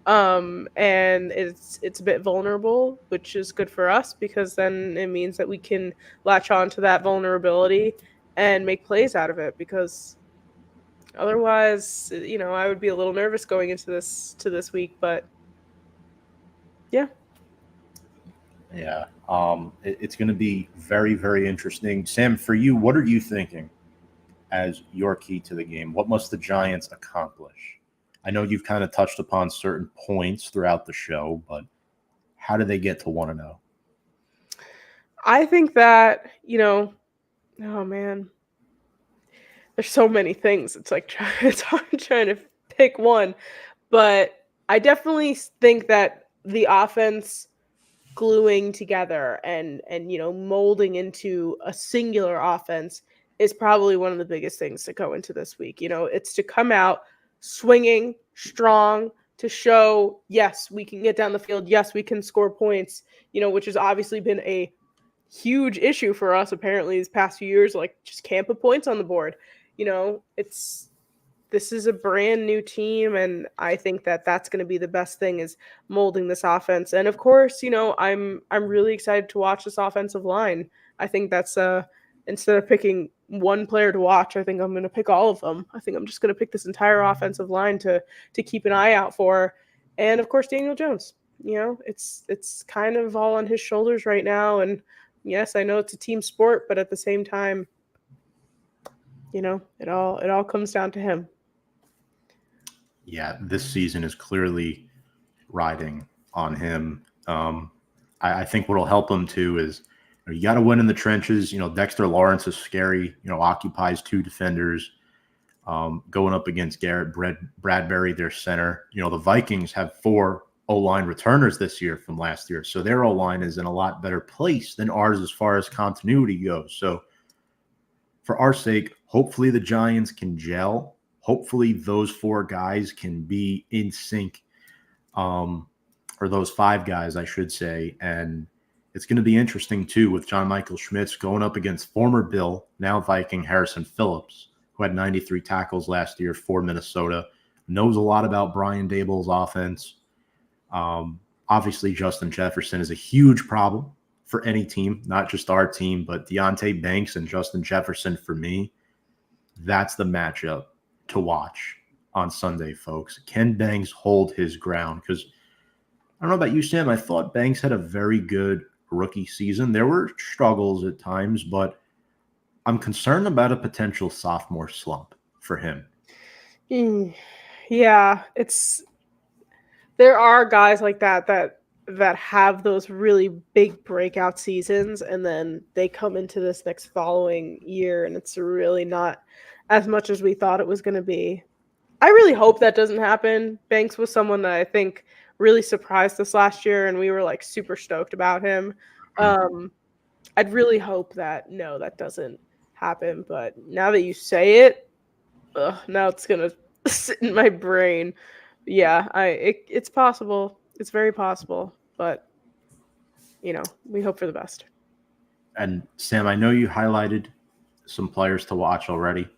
And it's a bit vulnerable, which is good for us because then it means that we can latch on to that vulnerability and make plays out of it, because otherwise, I would be a little nervous going into this week, but yeah. Yeah. It's going to be very, very interesting. Sam, for you, what are you thinking as your key to the game? What must the Giants accomplish? I know you've kind of touched upon certain points throughout the show, but how do they get to 1-0? I think that, oh man, there's so many things. It's like it's hard trying to pick one, but I definitely think that the offense gluing together and molding into a singular offense is probably one of the biggest things to go into this week. It's to come out swinging strong, to show, yes, we can get down the field, yes, we can score points, which has obviously been a huge issue for us apparently these past few years, like just can't put points on the board. This is a brand new team, and I think that that's going to be the best thing, is molding this offense. And of course, I'm really excited to watch this offensive line. I think that's instead of picking one player to watch, I think I'm going to pick all of them. I think I'm just going to pick this entire offensive line to keep an eye out for. And of course, Daniel Jones. It's kind of all on his shoulders right now. And yes, I know it's a team sport, but at the same time, it all comes down to him. Yeah, this season is clearly riding on him. I think what will help him too is you got to win in the trenches. Dexter Lawrence is scary. Occupies two defenders. Going up against Garrett Bradbury, their center. The Vikings have 4 O-line returners this year from last year, so their O-line is in a lot better place than ours as far as continuity goes. So for our sake, hopefully the Giants can gel. Hopefully those 4 guys can be in sync, or those 5 guys, I should say. And it's going to be interesting, too, with John Michael Schmitz going up against former Bill, now Viking, Harrison Phillips, who had 93 tackles last year for Minnesota, knows a lot about Brian Daboll's offense. Obviously, Justin Jefferson is a huge problem for any team, not just our team, but Deonte Banks and Justin Jefferson, for me, that's the matchup to watch on Sunday, folks. Can Banks hold his ground? Because I don't know about you, Sam. I thought Banks had a very good rookie season. There were struggles at times, but I'm concerned about a potential sophomore slump for him. Yeah, there are guys like that have those really big breakout seasons, and then they come into this next following year and it's really not as much as we thought it was going to be. I really hope that doesn't happen. Banks was someone that I think really surprised us last year, and we were like super stoked about him. I'd really hope that no, that doesn't happen. But now that you say it, now it's gonna sit in my brain. Yeah, it's possible. It's very possible, but we hope for the best. And Sam, I know you highlighted some players to watch already.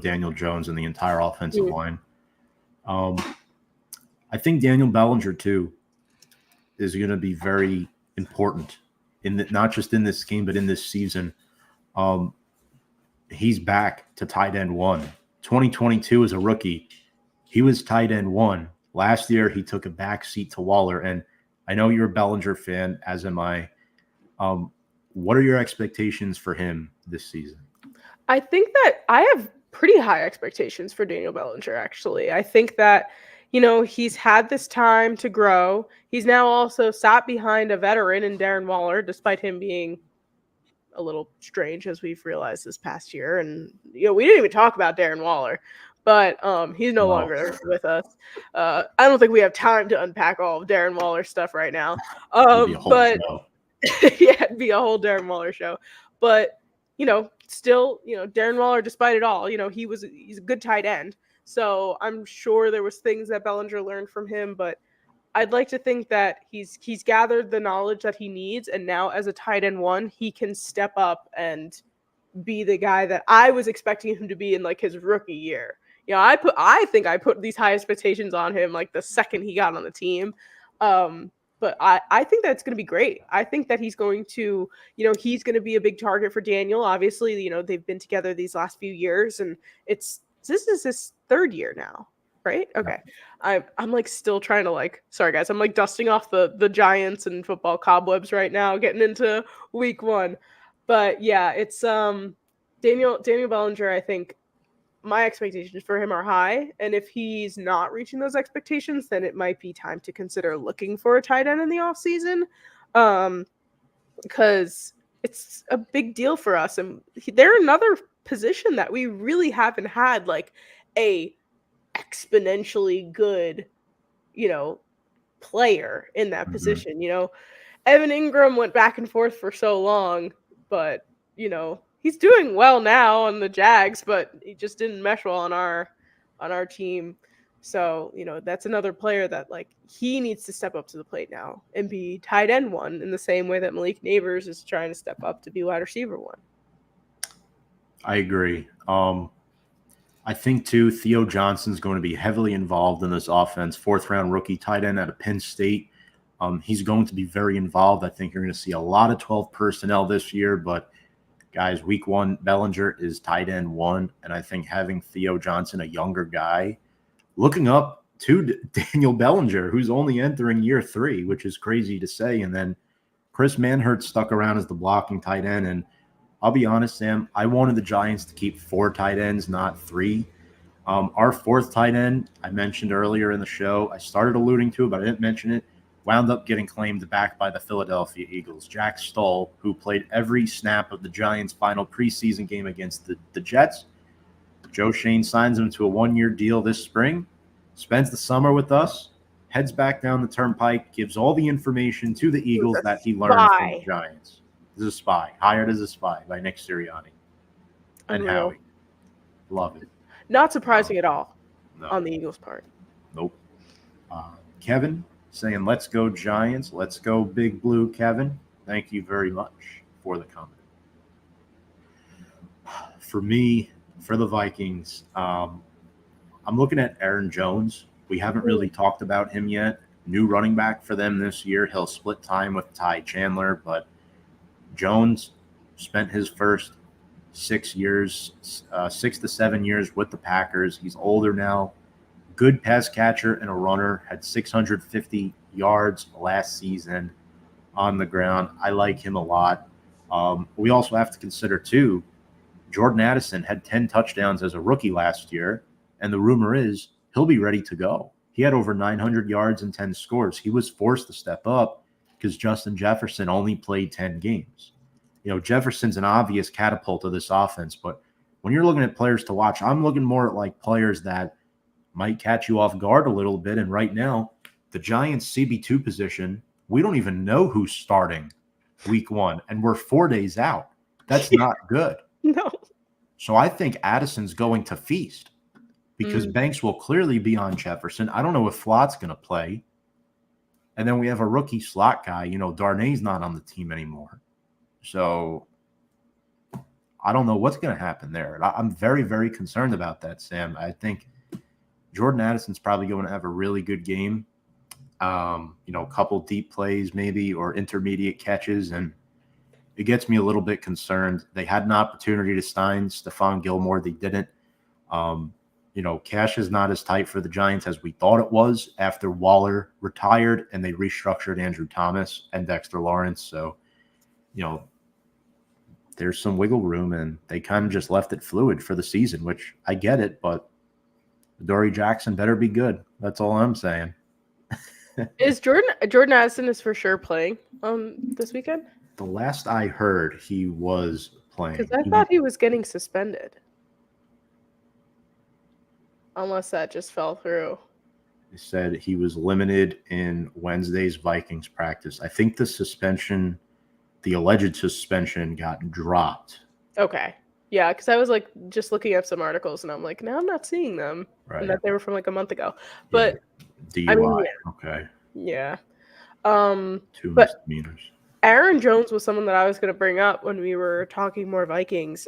Daniel Jones and the entire offensive line. I think Daniel Bellinger too is going to be very important not just in this game but in this season. He's back to tight end 1. 2022 as a rookie, he was tight end 1. Last year he took a back seat to Waller, and I know you're a Bellinger fan, as am I. What are your expectations for him this season? I think that I have pretty high expectations for Daniel Bellinger, actually. I think that, he's had this time to grow. He's now also sat behind a veteran in Darren Waller, despite him being a little strange, as we've realized this past year. And, we didn't even talk about Darren Waller, but he's no longer with us. I don't think we have time to unpack all of Darren Waller stuff right now. It'd be a whole show. Yeah, it'd be a whole Darren Waller show. But, still, Darren Waller, despite it all, he's a good tight end. So I'm sure there was things that Bellinger learned from him, but I'd like to think that he's gathered the knowledge that he needs, and now as a tight end 1, he can step up and be the guy that I was expecting him to be in like his rookie year. I think I put these high expectations on him like the second he got on the team. But I think that's going to be great. I think that he's going to, he's going to be a big target for Daniel. Obviously, they've been together these last few years, and this is his 3rd year now, right? Okay. I'm like still trying to sorry guys, I'm like dusting off the Giants and football cobwebs right now, getting into week 1. But yeah, it's Daniel Bellinger. I think my expectations for him are high, and if he's not reaching those expectations, then it might be time to consider looking for a tight end in the offseason, because it's a big deal for us, and they're another position that we really haven't had like a exponentially good, player in that position. Evan Ingram went back and forth for so long, but he's doing well now on the Jags, but he just didn't mesh well on our team. So, that's another player that he needs to step up to the plate now and be tight end 1 in the same way that Malik Nabers is trying to step up to be wide receiver 1. I agree. I think too, Theo Johnson's going to be heavily involved in this offense. 4th-round rookie tight end out of Penn State. He's going to be very involved. I think you're going to see a lot of 12 personnel this year, but guys, week 1, Bellinger is tight end 1, and I think having Theo Johnson, a younger guy, looking up to Daniel Bellinger, who's only entering year 3, which is crazy to say, and then Chris Manhurt stuck around as the blocking tight end, and I'll be honest, Sam, I wanted the Giants to keep 4 tight ends, not 3. Our 4th tight end, I mentioned earlier in the show, I started alluding to it, but I didn't mention it, wound up getting claimed back by the Philadelphia Eagles. Jack Stoll, who played every snap of the Giants' final preseason game against the Jets. Joe Shane signs him to a 1-year deal this spring, spends the summer with us, heads back down the turnpike, gives all the information to the Eagles that he learned from the Giants. This is a spy, hired as a spy by Nick Sirianni and Howie. Love it. Not surprising at all on the Eagles' part. Nope. Kevin saying, let's go Giants. Let's go Big Blue, Kevin. Thank you very much for the comment. For me, for the Vikings, I'm looking at Aaron Jones. We haven't really talked about him yet. New running back for them this year. He'll split time with Ty Chandler, but Jones spent his first 6 to 7 years with the Packers. He's older now. Good pass catcher and a runner. Had 650 yards last season on the ground. I like him a lot. We also have to consider, too, Jordan Addison had 10 touchdowns as a rookie last year, and the rumor is he'll be ready to go. He had over 900 yards and 10 scores. He was forced to step up because Justin Jefferson only played 10 games. Jefferson's an obvious catapult of this offense, but when you're looking at players to watch, I'm looking more at players that might catch you off guard a little bit. And right now, the Giants CB2 position, we don't even know who's starting week 1, and we're 4 days out. That's not good. No. So I think Addison's going to feast because Banks will clearly be on Jefferson. I don't know if Flott's going to play. And then we have a rookie slot guy. Darnay's not on the team anymore. So I don't know what's going to happen there. I'm very, very concerned about that, Sam. I think Jordan Addison's probably going to have a really good game. A couple deep plays maybe or intermediate catches, and it gets me a little bit concerned. They had an opportunity to sign Stephon Gilmore. They didn't. Cash is not as tight for the Giants as we thought it was after Waller retired and they restructured Andrew Thomas and Dexter Lawrence. So, there's some wiggle room, and they kind of just left it fluid for the season, which I get it, but Dory Jackson better be good. That's all I'm saying. Is Jordan Addison is for sure playing this weekend? The last I heard, he was playing. Because I thought he was getting suspended. Unless that just fell through. They said he was limited in Wednesday's Vikings practice. I think the alleged suspension got dropped. Okay. Yeah, because I was just looking up some articles and I'm like, now I'm not seeing them. Right. And that they were from a month ago. But DUI. Okay. Yeah. 2 misdemeanors. Aaron Jones was someone that I was going to bring up when we were talking more Vikings.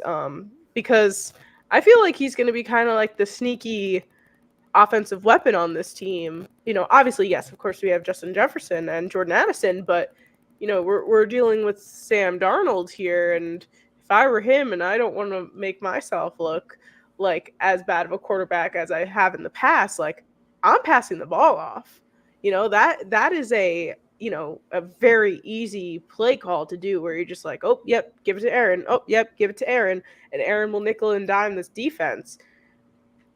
Because I feel like he's going to be kind of like the sneaky offensive weapon on this team. Obviously, yes, of course we have Justin Jefferson and Jordan Addison, but we're dealing with Sam Darnold here, and if I were him, and I don't want to make myself look like as bad of a quarterback as I have in the past, I'm passing the ball off. That is a very easy play call to do where you're just like, oh, yep, give it to Aaron. Oh, yep, give it to Aaron. And Aaron will nickel and dime this defense.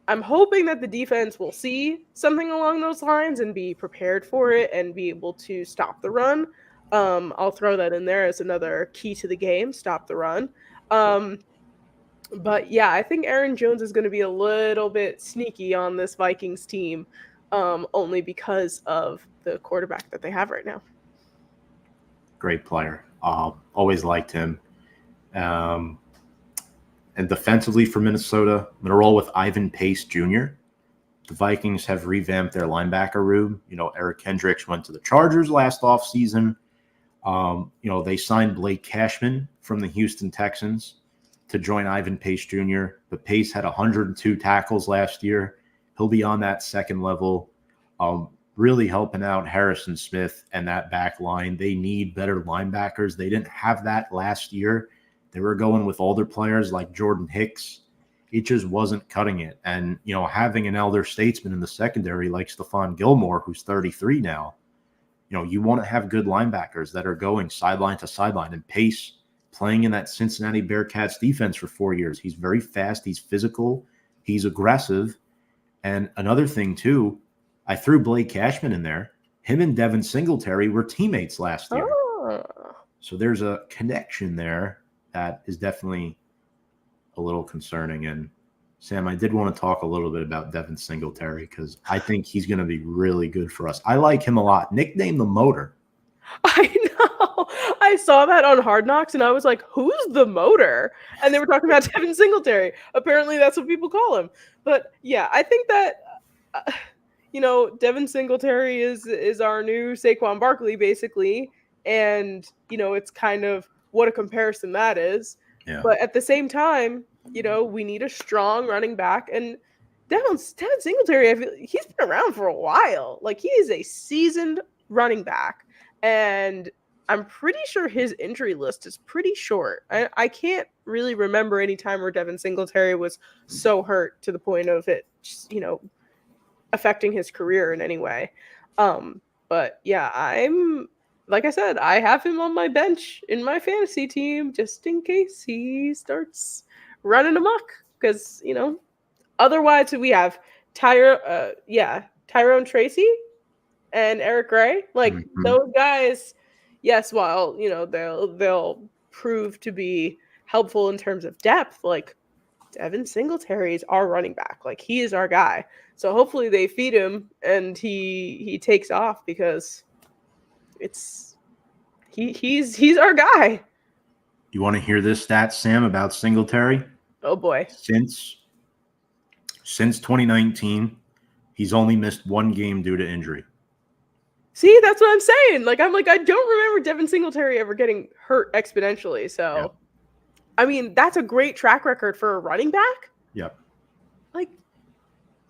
I'm hoping that the defense will see something along those lines and be prepared for it and be able to stop the run. I'll throw that in there as another key to the game, stop the run. But yeah, I think Aaron Jones is going to be a little bit sneaky on this Vikings team, only because of the quarterback that they have right now. Great player. Always liked him. And defensively for Minnesota, I'm going to roll with Ivan Pace Jr. The Vikings have revamped their linebacker room. Eric Kendricks went to the Chargers last offseason. They signed Blake Cashman from the Houston Texans to join Ivan Pace Jr. But Pace had 102 tackles last year. He'll be on that second level, really helping out Harrison Smith and that back line. They need better linebackers. They didn't have that last year. They were going with older players like Jordan Hicks. It just wasn't cutting it. And, having an elder statesman in the secondary like Stephon Gilmore, who's 33 now, you want to have good linebackers that are going sideline to sideline. And Pace, playing in that Cincinnati Bearcats defense for 4 years, he's very fast, he's physical, he's aggressive. And another thing, too, I threw Blake Cashman in there. Him and Devin Singletary were teammates last year. Oh. So there's a connection there that is definitely a little concerning. And Sam, I did want to talk a little bit about Devin Singletary because I think he's going to be really good for us. I like him a lot. Nicknamed the Motor. I know. I saw that on Hard Knocks and I was like, who's the Motor? And they were talking about Devin Singletary. Apparently that's what people call him. But yeah, I think that, Devin Singletary is our new Saquon Barkley, basically. And, it's kind of what a comparison that is. Yeah. But at the same time, we need a strong running back. And Devin Singletary, he's been around for a while. He is a seasoned running back. And I'm pretty sure his injury list is pretty short. I can't really remember any time where Devin Singletary was so hurt to the point of it, affecting his career in any way. But yeah, like I said, I have him on my bench in my fantasy team just in case he starts running amok. Because, otherwise we have Tyrone Tracy and Eric Gray. Those guys, yes, while, they'll prove to be helpful in terms of depth, Devin Singletary is our running back. Like, he is our guy. So hopefully they feed him and he takes off, because he's our guy. You want to hear this stat, Sam, about Singletary? Oh boy. Since 2019, he's only missed one game due to injury. See, that's what I'm saying. Like, I don't remember Devin Singletary ever getting hurt exponentially. So, Yep. I mean, that's a great track record for a running back. Yep. Like,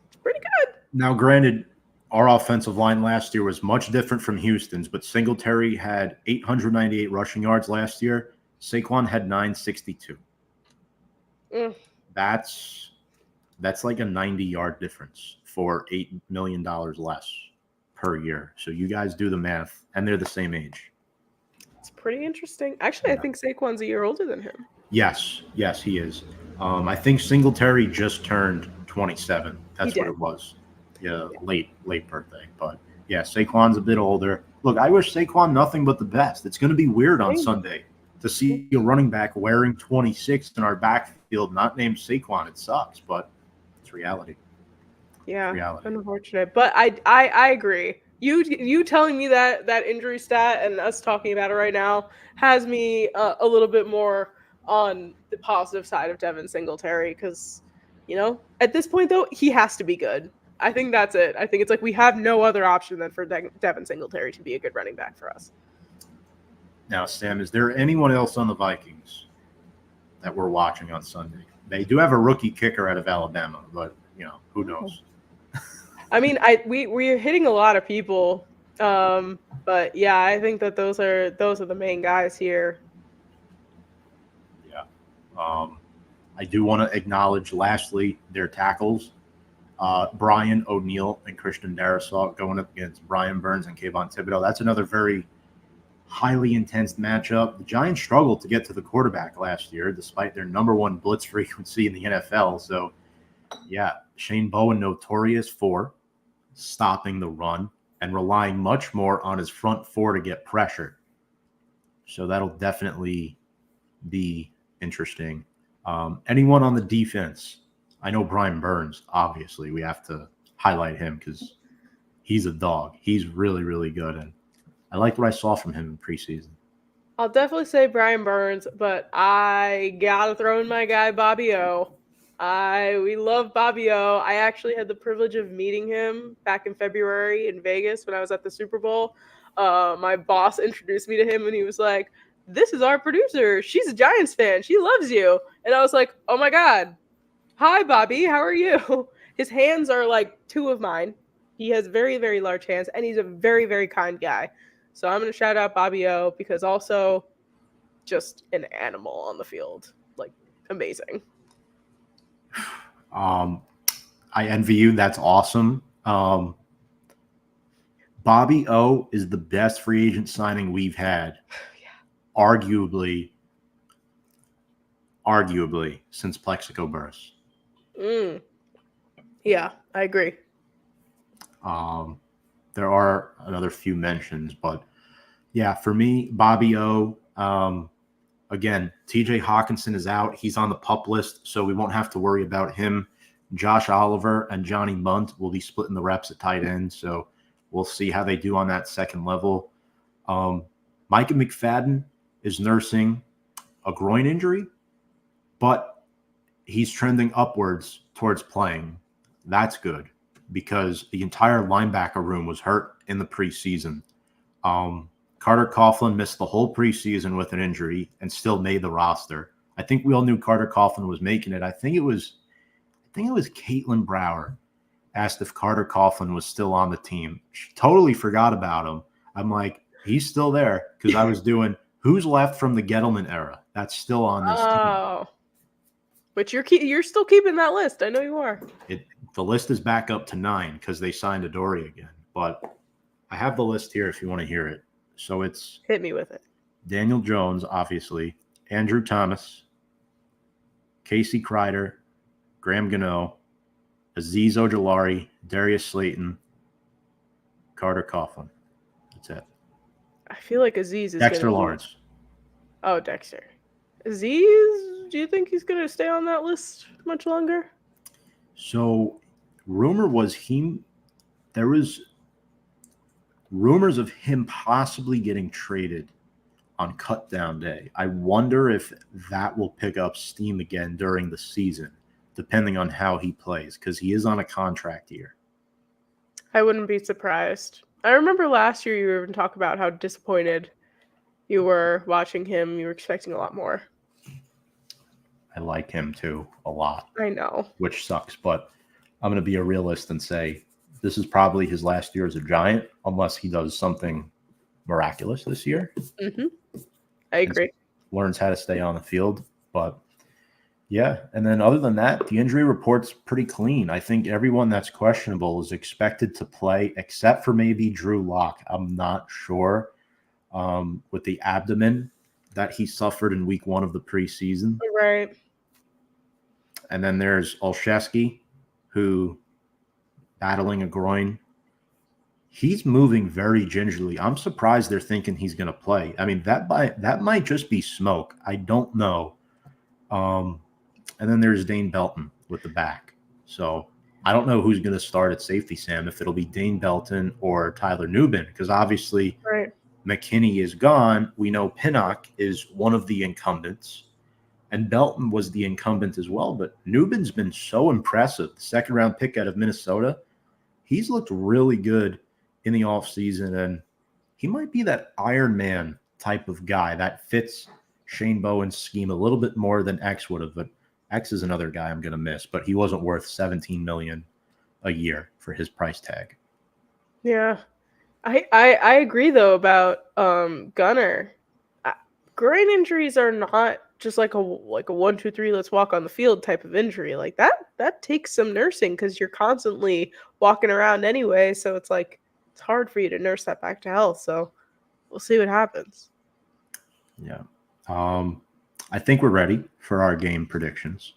it's pretty good. Now, granted, our offensive line last year was much different from Houston's, but Singletary had 898 rushing yards last year. Saquon had 962. That's like a 90-yard difference for $8 million less per year. So you guys do the math, and they're the same age. It's pretty interesting. Actually, yeah. I think Saquon's a year older than him. Yes, he is. I think Singletary just turned 27. That's what it was. Yeah, late birthday. But yeah, Saquon's a bit older. Look, I wish Saquon nothing but the best. It's going to be weird on Sunday to see a running back wearing 26 in our backfield, not named Saquon. It sucks, but it's reality. Yeah, reality. Unfortunate. But I agree. You telling me that injury stat and us talking about it right now has me a little bit more on the positive side of Devin Singletary, because, you know, at this point, though, he has to be good. I think that's it. I think it's like we have no other option than for Devin Singletary to be a good running back for us. Now, Sam, is there anyone else on the Vikings that we're watching on Sunday? They do have a rookie kicker out of Alabama, but, you know, who knows? I mean, we're hitting a lot of people, but yeah, I think that those are the main guys here. Yeah, I do want to acknowledge, lastly, their tackles. Brian O'Neill and Christian Darrisaw going up against Brian Burns and Kayvon Thibodeau. That's another very highly intense matchup. The Giants struggled to get to the quarterback last year, despite their number one blitz frequency in the NFL. So, yeah, Shane Bowen notorious for stopping the run and relying much more on his front four to get pressure. So that'll definitely be interesting. Anyone on the defense? I know Brian Burns, obviously. We have to highlight him because he's a dog. He's really, really good. And I liked what I saw from him in preseason. I'll definitely say Brian Burns, but I got to throw in my guy, Bobby O. We love Bobby O. I actually had the privilege of meeting him back in February in Vegas when I was at the Super Bowl. My boss introduced me to him, and he was like, "This is our producer. She's a Giants fan. She loves you." And I was like, "Oh my God. Hi, Bobby. How are you?" His hands are like two of mine. He has very, very large hands, and he's a very, very kind guy. So I'm going to shout out Bobby O, because also just an animal on the field. Like, amazing. I envy you. That's awesome. Bobby O is the best free agent signing we've had. Yeah. Arguably since Plexico Burress. Yeah, I agree. There are another few mentions, but yeah, for me, Bobby O, again, TJ Hawkinson is out. He's on the PUP list, so we won't have to worry about him. Josh Oliver and Johnny Munt will be splitting the reps at tight end, so we'll see how they do on that second level. Micah McFadden is nursing a groin injury, but he's trending upwards towards playing. That's good, because the entire linebacker room was hurt in the preseason. Carter Coughlin missed the whole preseason with an injury and still made the roster. I think we all knew Carter Coughlin was making it. I think it was Caitlin Brower asked if Carter Coughlin was still on the team. She totally forgot about him. I'm like, he's still there, because I was doing who's left from the Gettleman era. That's still on this team. But you're still keeping that list. I know you are. The list is back up to 9 because they signed Adoree again. But I have the list here if you want to hear it. So it's hit me with it. Daniel Jones, obviously, Andrew Thomas, Casey Kreider, Graham Gano, Azeez Ojulari, Darius Slayton, Carter Coughlin. That's it. I feel like Azeez is Dexter Lawrence. Oh, Dexter. Azeez Do you think he's going to stay on that list much longer? So, there was rumors of him possibly getting traded on cut down day. I wonder if that will pick up steam again during the season, depending on how he plays, because he is on a contract year. I wouldn't be surprised. I remember last year you were even talking about how disappointed you were watching him. You were expecting a lot more. I like him too a lot. I know. Which sucks, but I'm going to be a realist and say this is probably his last year as a Giant, unless he does something miraculous this year. Mm-hmm. I agree. Learns how to stay on the field. But yeah, and then other than that, the injury report's pretty clean. I think everyone that's questionable is expected to play, except for maybe Drew Lock. I'm not sure with the abdomen that he suffered in week 1 of the preseason. Right. And then there's Olszewski, who battling a groin. He's moving very gingerly. I'm surprised they're thinking he's going to play. I mean, that might just be smoke. I don't know. And then there's Dane Belton with the back. So I don't know who's going to start at safety, Sam, if it'll be Dane Belton or Tyler Nubin, because obviously McKinney is gone. We know Pinnock is one of the incumbents, and Belton was the incumbent as well. But Nubin's been so impressive. The second-round pick out of Minnesota, he's looked really good in the offseason, and he might be that Iron Man type of guy that fits Shane Bowen's scheme a little bit more than X would have. But X is another guy I'm going to miss, but he wasn't worth $17 million a year for his price tag. Yeah. I agree, though, about Gunner. Groin injuries are not just like a 1, 2, 3, let's walk on the field type of injury. Like that takes some nursing because you're constantly walking around anyway. So it's like it's hard for you to nurse that back to health. So we'll see what happens. Yeah. I think we're ready for our game predictions,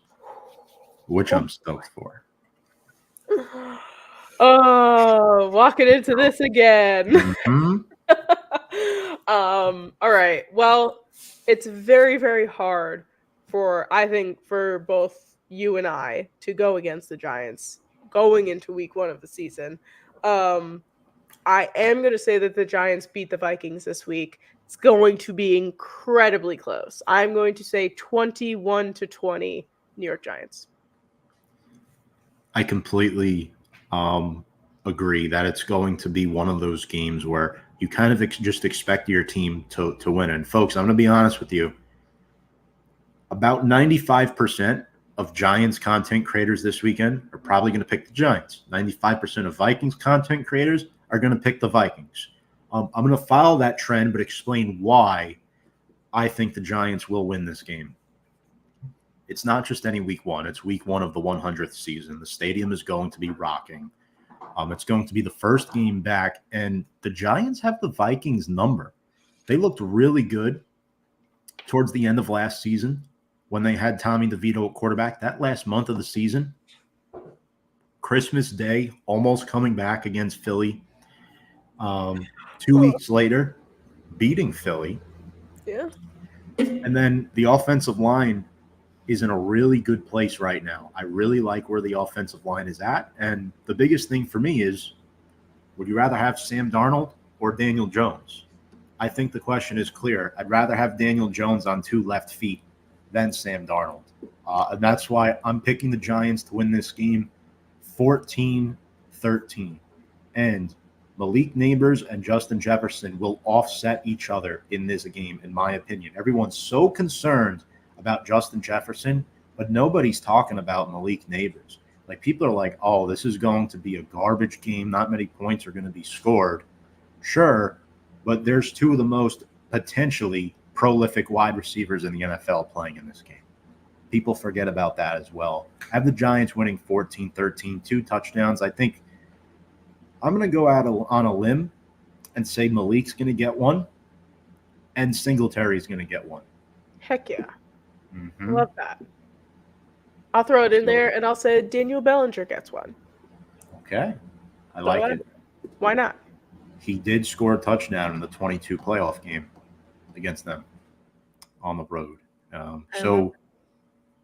which I'm stoked for. Oh, walking into this again. Mm-hmm. All right. Well, it's very, very hard I think, for both you and I to go against the Giants going into week 1 of the season. I am going to say that the Giants beat the Vikings this week. It's going to be incredibly close. I'm going to say 21-20 New York Giants. I completely agree that it's going to be one of those games where you kind of just expect your team to win. And folks, I'm going to be honest with you. About 95% of Giants content creators this weekend are probably going to pick the Giants. 95% of Vikings content creators are going to pick the Vikings. I'm going to follow that trend, but explain why I think the Giants will win this game. It's not just any week 1. It's week 1 of the 100th season. The stadium is going to be rocking. It's going to be the first game back, and the Giants have the Vikings number. They looked really good towards the end of last season when they had Tommy DeVito at quarterback. That last month of the season, Christmas Day, almost coming back against Philly. 2 weeks later, beating Philly. Yeah. And then the offensive line is in a really good place right now. I really like where the offensive line is at. And the biggest thing for me is, would you rather have Sam Darnold or Daniel Jones? I think the question is clear. I'd rather have Daniel Jones on 2 left feet than Sam Darnold. And that's why I'm picking the Giants to win this game 14-13. And Malik Nabers and Justin Jefferson will offset each other in this game, in my opinion. Everyone's so concerned about Justin Jefferson, but nobody's talking about Malik Nabers. Like, people are like, oh, this is going to be a garbage game. Not many points are going to be scored. Sure, but there's 2 of the most potentially prolific wide receivers in the NFL playing in this game. People forget about that as well. I have the Giants winning 14-13, 2 touchdowns. I think I'm going to go out on a limb and say Malik's going to get 1 and Singletary's going to get 1. Heck yeah. Mm-hmm. Love that. I'll throw it in there, and I'll say Daniel Bellinger gets 1. Okay. I like it. Why not? He did score a touchdown in the 22 playoff game against them on the road. So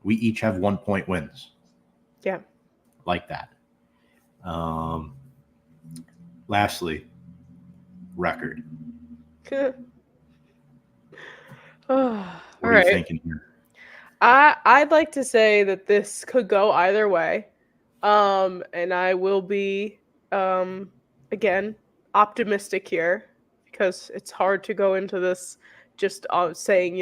We each have 1-point wins. Yeah. Like that. Lastly, record. All What are you right. thinking here? I'd like to say that this could go either way. And I will be again optimistic here because it's hard to go into this just saying,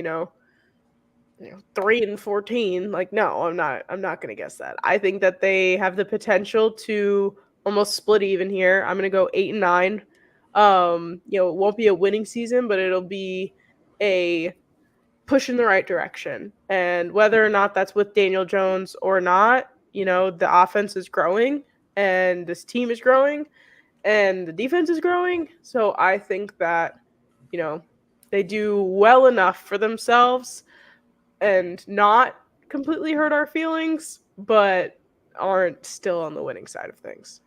3-14. Like, no, I'm not gonna guess that. I think that they have the potential to almost split even here. I'm gonna go 8-9. It won't be a winning season, but it'll be a push in the right direction. And whether or not that's with Daniel Jones or not, the offense is growing and this team is growing and the defense is growing. So I think that, they do well enough for themselves and not completely hurt our feelings, but aren't still on the winning side of things.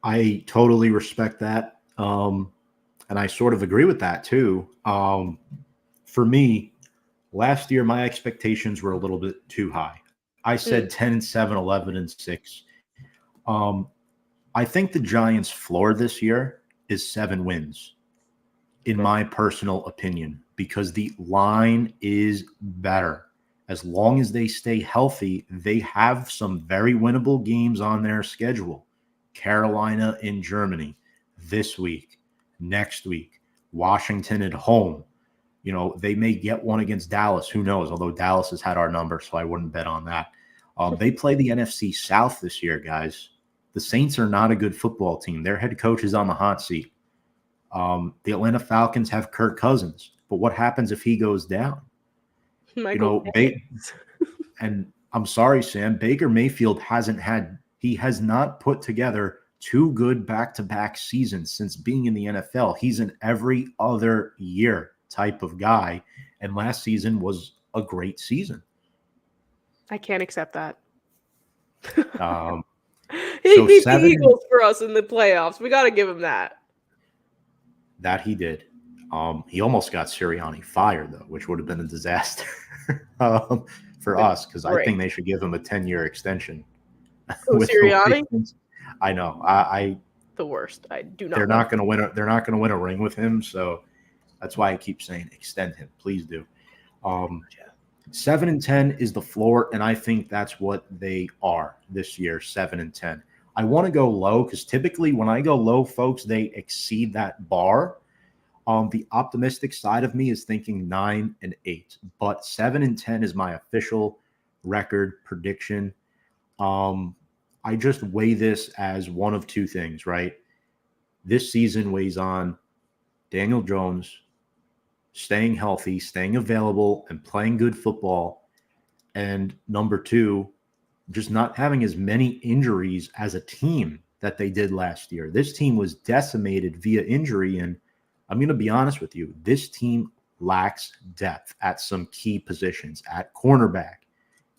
I totally respect that. And I sort of agree with that too. For me, last year, my expectations were a little bit too high. I said 10-7, 11-6. I think the Giants' floor this year is 7 wins, in my personal opinion, because the line is better. As long as they stay healthy, they have some very winnable games on their schedule. Carolina in Germany this week, next week, Washington at home. They may get one against Dallas. Who knows? Although Dallas has had our number, so I wouldn't bet on that. They play the NFC South this year, guys. The Saints are not a good football team. Their head coach is on the hot seat. The Atlanta Falcons have Kirk Cousins. But what happens if he goes down? And I'm sorry, Sam, Baker Mayfield has not put together 2 good back-to-back seasons since being in the NFL. He's an every other year type of guy, and last season was a great season. I can't accept that. He beat the Eagles for us in the playoffs. We got to give him that. That he did. He almost got Sirianni fired, though, which would have been a disaster for us, because I think they should give him a 10-year extension. Sirianni? I know. The worst. I do not. They're not going to win. They're not going to win a ring with him, so that's why I keep saying extend him. Please do. 7-10 is the floor, and I think that's what they are this year. 7-10. I want to go low because typically when I go low, folks, they exceed that bar. The optimistic side of me is thinking 9-8, but 7-10 is my official record prediction. I just weigh this as one of two things, right? This season weighs on Daniel Jones staying healthy, staying available, and playing good football. And number 2, just not having as many injuries as a team that they did last year. This team was decimated via injury, and I'm going to be honest with you, this team lacks depth at some key positions. At cornerback,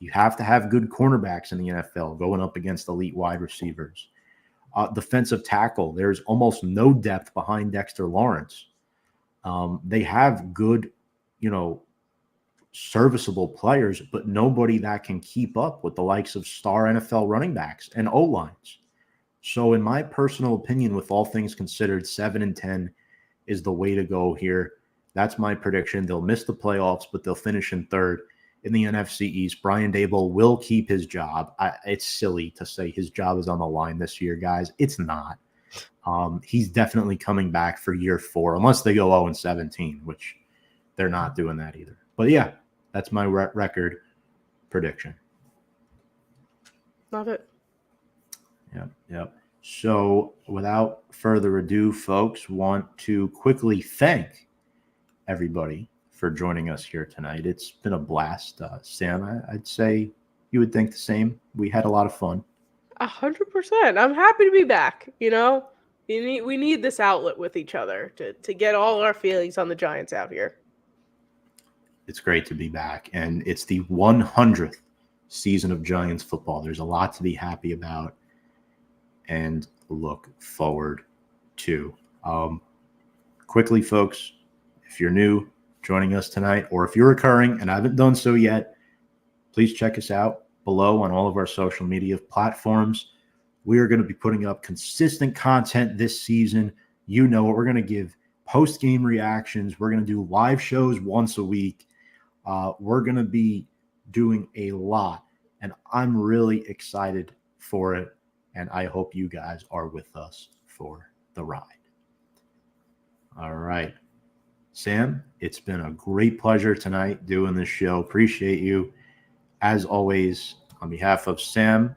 you have to have good cornerbacks in the NFL going up against elite wide receivers. Defensive tackle, there's almost no depth behind Dexter Lawrence. They have good, serviceable players, but nobody that can keep up with the likes of star NFL running backs and O-lines. So in my personal opinion, with all things considered, 7-10 is the way to go here. That's my prediction. They'll miss the playoffs, but they'll finish in third in the NFC East. Brian Daboll will keep his job. It's silly to say his job is on the line this year, guys. It's not. He's definitely coming back for year 4, unless they go 0-17, which they're not doing that either. But yeah, that's my record prediction. Love it. Yep. So without further ado, folks, want to quickly thank everybody for joining us here tonight. It's been a blast. Sam, I'd say you would think the same. We had a lot of fun. 100%. I'm happy to be back. We need this outlet with each other to get all our feelings on the Giants out here. It's great to be back, and it's the 100th season of Giants football. There's a lot to be happy about and look forward to. Quickly, folks, if you're new, joining us tonight. Or if you're recurring and haven't done so yet, please check us out below on all of our social media platforms. We are going to be putting up consistent content this season. You know what? We're going to give post-game reactions. We're going to do live shows once a week. We're going to be doing a lot, and I'm really excited for it, and I hope you guys are with us for the ride. All right. Sam, it's been a great pleasure tonight doing this show. Appreciate you. As always, on behalf of Sam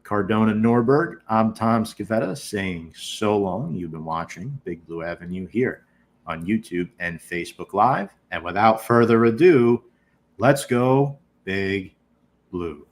Cardona Norberg, I'm Tom Scavetta saying so long. You've been watching Big Blue Avenue here on YouTube and Facebook Live. And without further ado, let's go Big Blue.